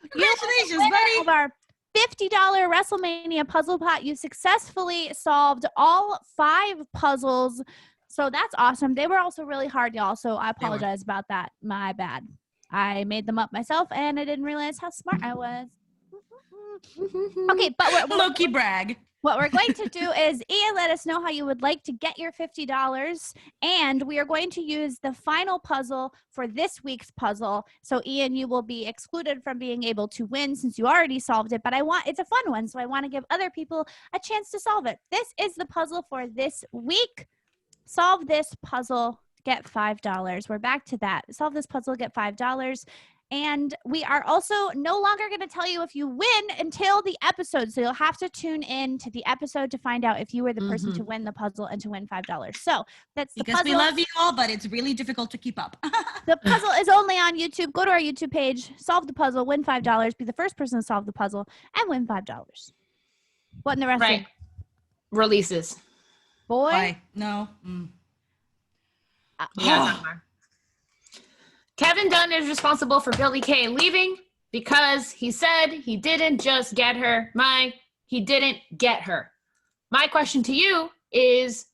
S3: Congratulations, buddy!
S1: Of our $50 WrestleMania puzzle pot. You successfully solved all 5 puzzles. So that's awesome. They were also really hard, y'all. So I apologize about that. My bad. I made them up myself, and I didn't realize how smart I was. Okay, but
S3: low-key brag.
S1: What we're going to do is, Ian, let us know how you would like to get your $50, and we are going to use the final puzzle for this week's puzzle. So, Ian, you will be excluded from being able to win since you already solved it, but it's a fun one, so I want to give other people a chance to solve it. This is the puzzle for this week. Solve this puzzle, get $5. We're back to that. Solve this puzzle, get $5. And we are also no longer going to tell you if you win until the episode. So you'll have to tune in to the episode to find out if you were the person to win the puzzle and to win $5. So that's the puzzle.
S3: Because we love you all, but it's really difficult to keep up.
S1: The puzzle is only on YouTube. Go to our YouTube page, solve the puzzle, win $5, be the first person to solve the puzzle, and win $5. What in the rest?
S2: Right. Releases.
S1: Boy?
S3: Why? No.
S2: Kevin Dunn is responsible for Billie Kay leaving because he said he didn't just get her. He didn't get her. My question to you is,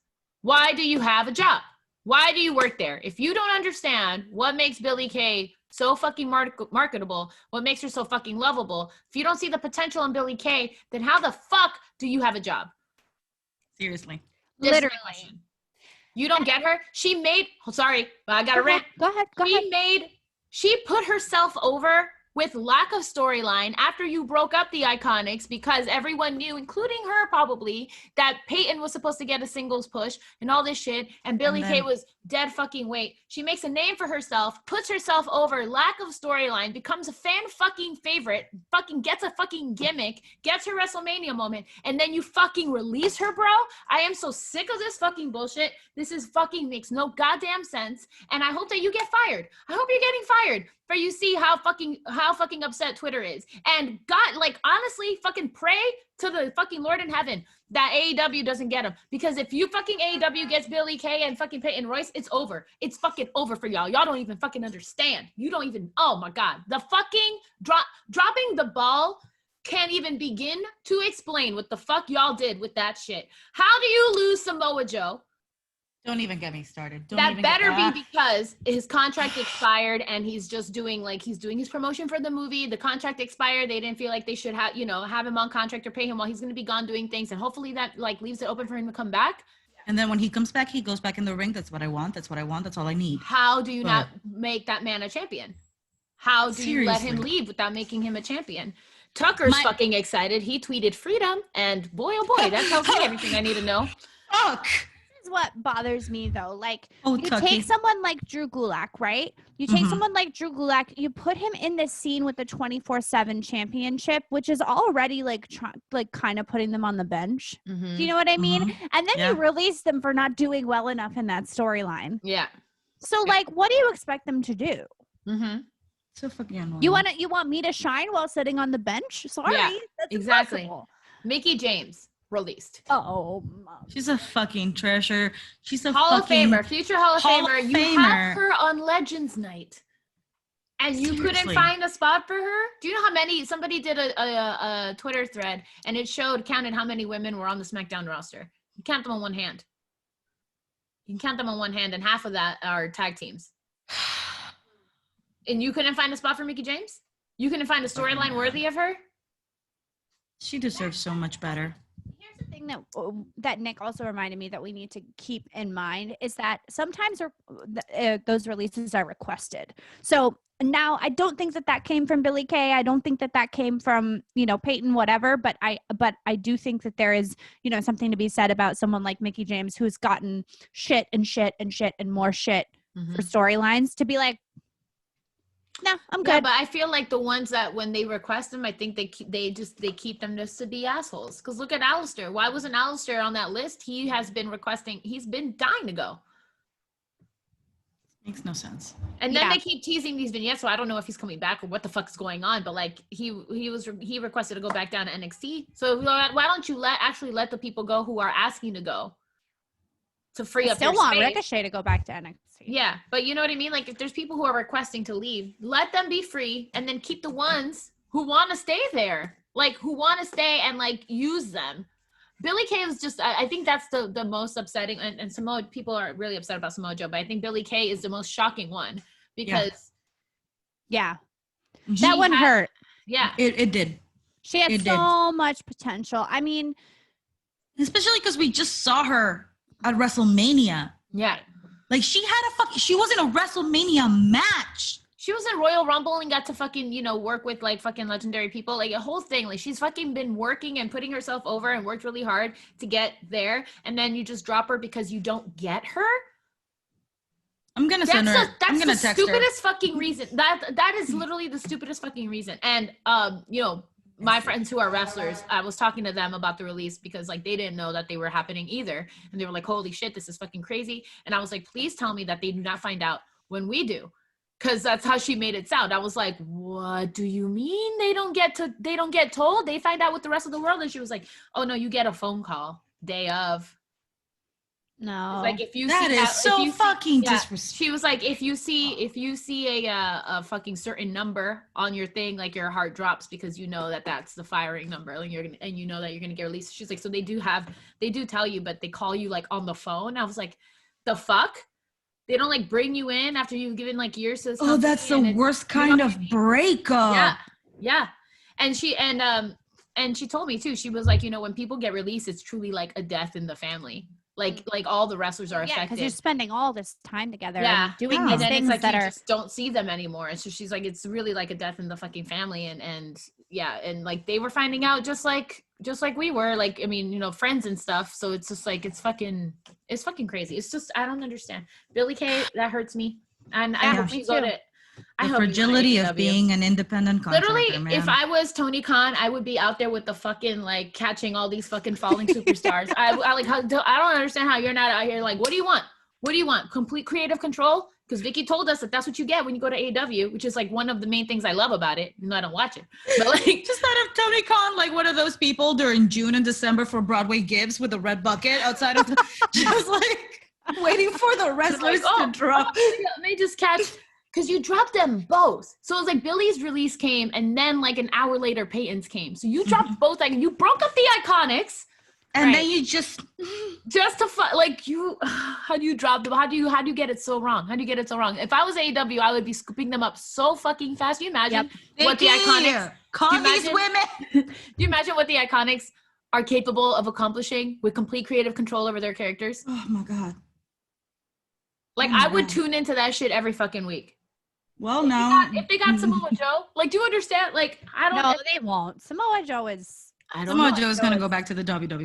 S2: why do you have a job? Why do you work there? If you don't understand what makes Billie Kay so fucking marketable, what makes her so fucking lovable, if you don't see the potential in Billie Kay, then how the fuck do you have a job?
S3: Seriously.
S1: Literally.
S2: You don't get her? She made, sorry, I got to rant.
S1: Go ahead.
S2: She put herself over with lack of storyline after you broke up the Iconics because everyone knew, including her probably, that Peyton was supposed to get a singles push and all this shit, and Billie Kay was dead fucking weight. She makes a name for herself, puts herself over, lack of storyline, becomes a fan fucking favorite, fucking gets a fucking gimmick, gets her WrestleMania moment, and then you fucking release her, bro? I am so sick of this fucking bullshit. This is fucking makes no goddamn sense, and I hope that you get fired. I hope you're getting fired. For you see how fucking upset Twitter is. And God, like, honestly, fucking pray to the fucking Lord in heaven that AEW doesn't get him. Because if you fucking AEW gets Billie Kay and fucking Peyton Royce, it's over. It's fucking over for y'all. Y'all don't even fucking understand. You don't even, oh my God. The fucking dropping the ball can't even begin to explain what the fuck y'all did with that shit. How do you lose Samoa Joe?
S3: Don't even get me started.
S2: That better be because his contract expired and he's just doing his promotion for the movie. The contract expired. They didn't feel like they should have him on contract or pay him while he's going to be gone doing things. And hopefully that leaves it open for him to come back.
S3: And then when he comes back, he goes back in the ring. That's what I want. That's what I want. That's all I need.
S2: How do you not make that man a champion? How do you let him leave without making him a champion? Tucker's fucking excited. He tweeted freedom. And boy, oh boy, that tells me everything I need to know.
S3: Fuck.
S1: what bothers me though. Like
S3: Oh,
S1: you
S3: Tucky.
S1: take someone like Drew Gulak, right? You take
S3: Mhm.
S1: someone like Drew Gulak, you put him in this scene with the 24/7 championship, which is already like kind of putting them on the bench. Do you know what I mean? And then
S3: Yeah.
S1: you release them for not doing well enough in that storyline.
S2: Yeah.
S1: So like, what do you expect them to do?
S2: Mm-hmm.
S3: So fucking annoying.
S1: You want me to shine while sitting on the bench? Sorry,
S2: Yeah,
S1: that's
S2: exactly.
S1: impossible.
S2: Mickey James released.
S1: Oh,
S3: She's a fucking treasure. She's a
S2: Hall
S3: fucking
S2: of Famer, future Hall of Famer. You have her on Legends Night, and you couldn't
S3: Seriously.
S2: find a spot for her. Do you know how many? Somebody did a Twitter thread, and it counted how many women were on the SmackDown roster. You count them on one hand. You can count them on one hand, and half of that are tag teams. And you couldn't find a spot for Mickey James? You couldn't find a storyline worthy of her?
S3: She deserves so much better.
S1: Here's the thing that Nick also reminded me that we need to keep in mind is that sometimes those releases are requested. So now I don't think that came from Billie Kay. I don't think that came from, Peyton, whatever. But I do think that there is, something to be said about someone like Mickey James who's gotten shit and shit and shit and more shit for storylines to be like, no, I'm good.
S2: Yeah, but I feel like the ones that when they request them, I think they keep them just to be assholes. Because look at Alistair. Why wasn't Alistair on that list? He has been requesting. He's been dying to go.
S3: Makes no sense.
S2: And then they keep teasing these vignettes, so I don't know if he's coming back or what the fuck's going on. But like he requested to go back down to NXT. So why don't you let the people go who are asking to go to free up?
S1: Still want Ricochet to go back to NXT.
S2: Yeah, but you know what I mean? Like if there's people who are requesting to leave, let them be free and then keep the ones who want to stay there. Like who want to stay and like use them. Billie Kay is just, I think that's the most upsetting, and Samoa, people are really upset about Samoa Joe, but I think Billie Kay is the most shocking one because
S1: that one hurt.
S2: Yeah.
S3: It did.
S1: She had so much potential. I mean,
S3: especially because we just saw her at WrestleMania.
S2: Yeah.
S3: Like she was in a WrestleMania match.
S2: She was in Royal Rumble and got to fucking, work with like fucking legendary people, like a whole thing. Like she's fucking been working and putting herself over and worked really hard to get there. And then you just drop her because you don't get her.
S3: I'm going to send her. I'm going to text her.
S2: That's the stupidest fucking reason. That is literally the stupidest fucking reason. And, my friends who are wrestlers, I was talking to them about the release because like they didn't know that they were happening either. And they were like, holy shit, this is fucking crazy. And I was like, please tell me that they do not find out when we do. Cause that's how she made it sound. I was like, what do you mean they don't get told? They find out with the rest of the world. And she was like, oh no, you get a phone call day of.
S1: No.
S2: Like if you
S3: that
S2: see
S3: is so fucking disrespectful.
S2: She was like, if you see a fucking certain number on your thing, like your heart drops because you know that that's the firing number, and you know that you're gonna get released. She's like, so they do tell you, but they call you like on the phone. I was like, the fuck? They don't like bring you in after you've given like years to this company.
S3: Oh, that's the worst kind of breakup.
S2: Yeah. And she told me too, she was like, when people get released, it's truly like a death in the family. Like all the wrestlers are affected.
S1: Because you're spending all this time together.
S2: Yeah.
S1: And doing these things
S2: like
S1: that
S2: you
S1: are
S2: just don't see them anymore. And so she's like, it's really like a death in the fucking family. And like they were finding out just like we were, like, I mean, friends and stuff. So it's just like, it's fucking crazy. It's just, I don't understand. Billie Kay, that hurts me. And I hope you go to,
S3: the fragility of being an independent contractor,
S2: literally,
S3: man.
S2: if I was Tony Khan, I would be out there with the fucking like catching all these fucking falling superstars. I don't understand how you're not out here like, what do you want? What do you want? Complete creative control? Because Vicky told us that that's what you get when you go to AEW, which is like one of the main things I love about it. I don't watch it, but like
S3: just out of Tony Khan, like one of those people during June and December for Broadway Gibbs with a red bucket outside of the, just like waiting for the wrestlers to drop.
S2: Let me just catch. Because you dropped them both. So it was like Billy's release came, and then like an hour later, Peyton's came. So you dropped both. Like you broke up the Iconics.
S3: And then you just
S2: to like you, how do you drop them? How do you get it so wrong? How do you get it so wrong? If I was AEW, I would be scooping them up so fucking fast. Can you imagine what the Iconics,
S3: call these women.
S2: Do you imagine what the Iconics are capable of accomplishing with complete creative control over their characters?
S3: Oh my God.
S2: Like I would tune into that shit every fucking week.
S3: Well, no.
S2: If they got Samoa Joe, like, do you understand? Like, I don't know.
S1: No, they won't. Samoa Joe is
S2: I don't
S3: Samoa
S2: know.
S3: Joe is going to go back to the WWE.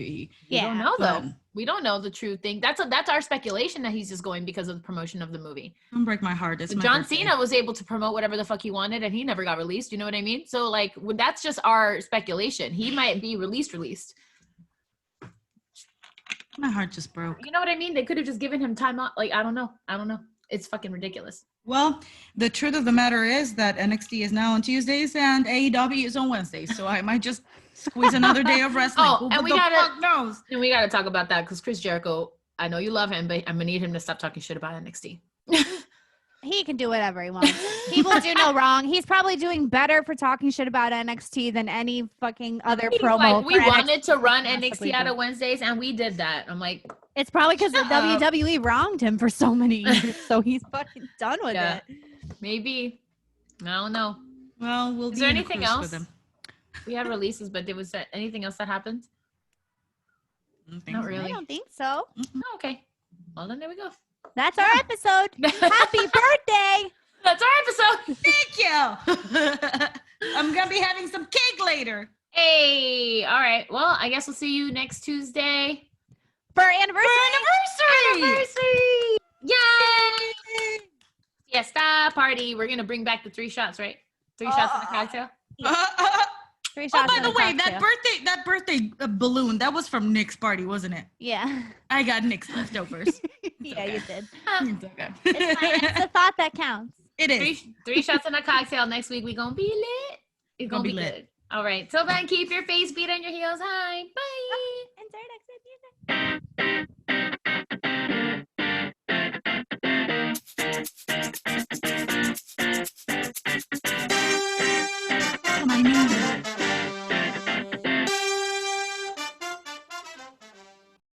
S2: We don't know
S3: but-
S2: though. We don't know the true thing. That's our speculation that he's just going because of the promotion of the movie.
S3: Don't break my heart. It's my
S2: John
S3: birthday.
S2: Cena was able to promote whatever the fuck he wanted, and he never got released. You know what I mean? So like, that's just our speculation. He might be released.
S3: My heart just broke.
S2: You know what I mean? They could have just given him time out. Like, I don't know. It's fucking ridiculous.
S3: Well, the truth of the matter is that NXT is now on Tuesdays and AEW is on Wednesdays. So I might just squeeze another day of wrestling.
S2: Oh,
S3: Who
S2: and
S3: the
S2: we
S3: fuck knows?
S2: And we gotta talk about that because Chris Jericho, I know you love him, but I'm gonna need him to stop talking shit about NXT.
S1: He can do whatever he wants. He will do no wrong. He's probably doing better for talking shit about NXT than any fucking other promo.
S2: Like, we
S1: for
S2: wanted
S1: NXT
S2: to run
S1: possibly
S2: NXT out
S1: do.
S2: of Wednesdays, and we did that. I'm like,
S1: It's probably because the WWE wronged him for so many years, so he's fucking done with
S2: yeah,
S1: it.
S2: maybe. I don't know.
S3: Well, we'll
S2: Is
S3: be
S2: there
S3: in a
S2: anything
S3: cruise
S2: else?
S3: with him.
S2: We had releases, but there was anything else that happened? Not
S1: I
S2: really.
S1: don't think so.
S2: Oh, okay. Well, then there we go.
S1: That's our episode. Happy birthday!
S2: That's our episode.
S3: Thank you. I'm going to be having some cake later.
S2: Hey, all right. Well, I guess we'll see you next Tuesday.
S1: For our anniversary.
S2: Anniversary! Yay! Fiesta party. We're gonna bring back the 3 shots, right? 3 shots in a cocktail.
S1: 3
S3: Oh,
S1: shots
S3: by
S1: in
S3: the
S1: a
S3: way,
S1: cocktail.
S3: that birthday balloon, that was from Nick's party, wasn't it?
S1: Yeah.
S3: I got Nick's leftovers.
S1: Yeah, you did.
S3: It's okay.
S1: It's fine. It's the thought that counts.
S3: It is.
S2: 3 shots in a cocktail. Next week we gonna be lit. It's gonna be
S3: lit.
S2: good. All right. Till then, keep your face beat and your heels high. Bye.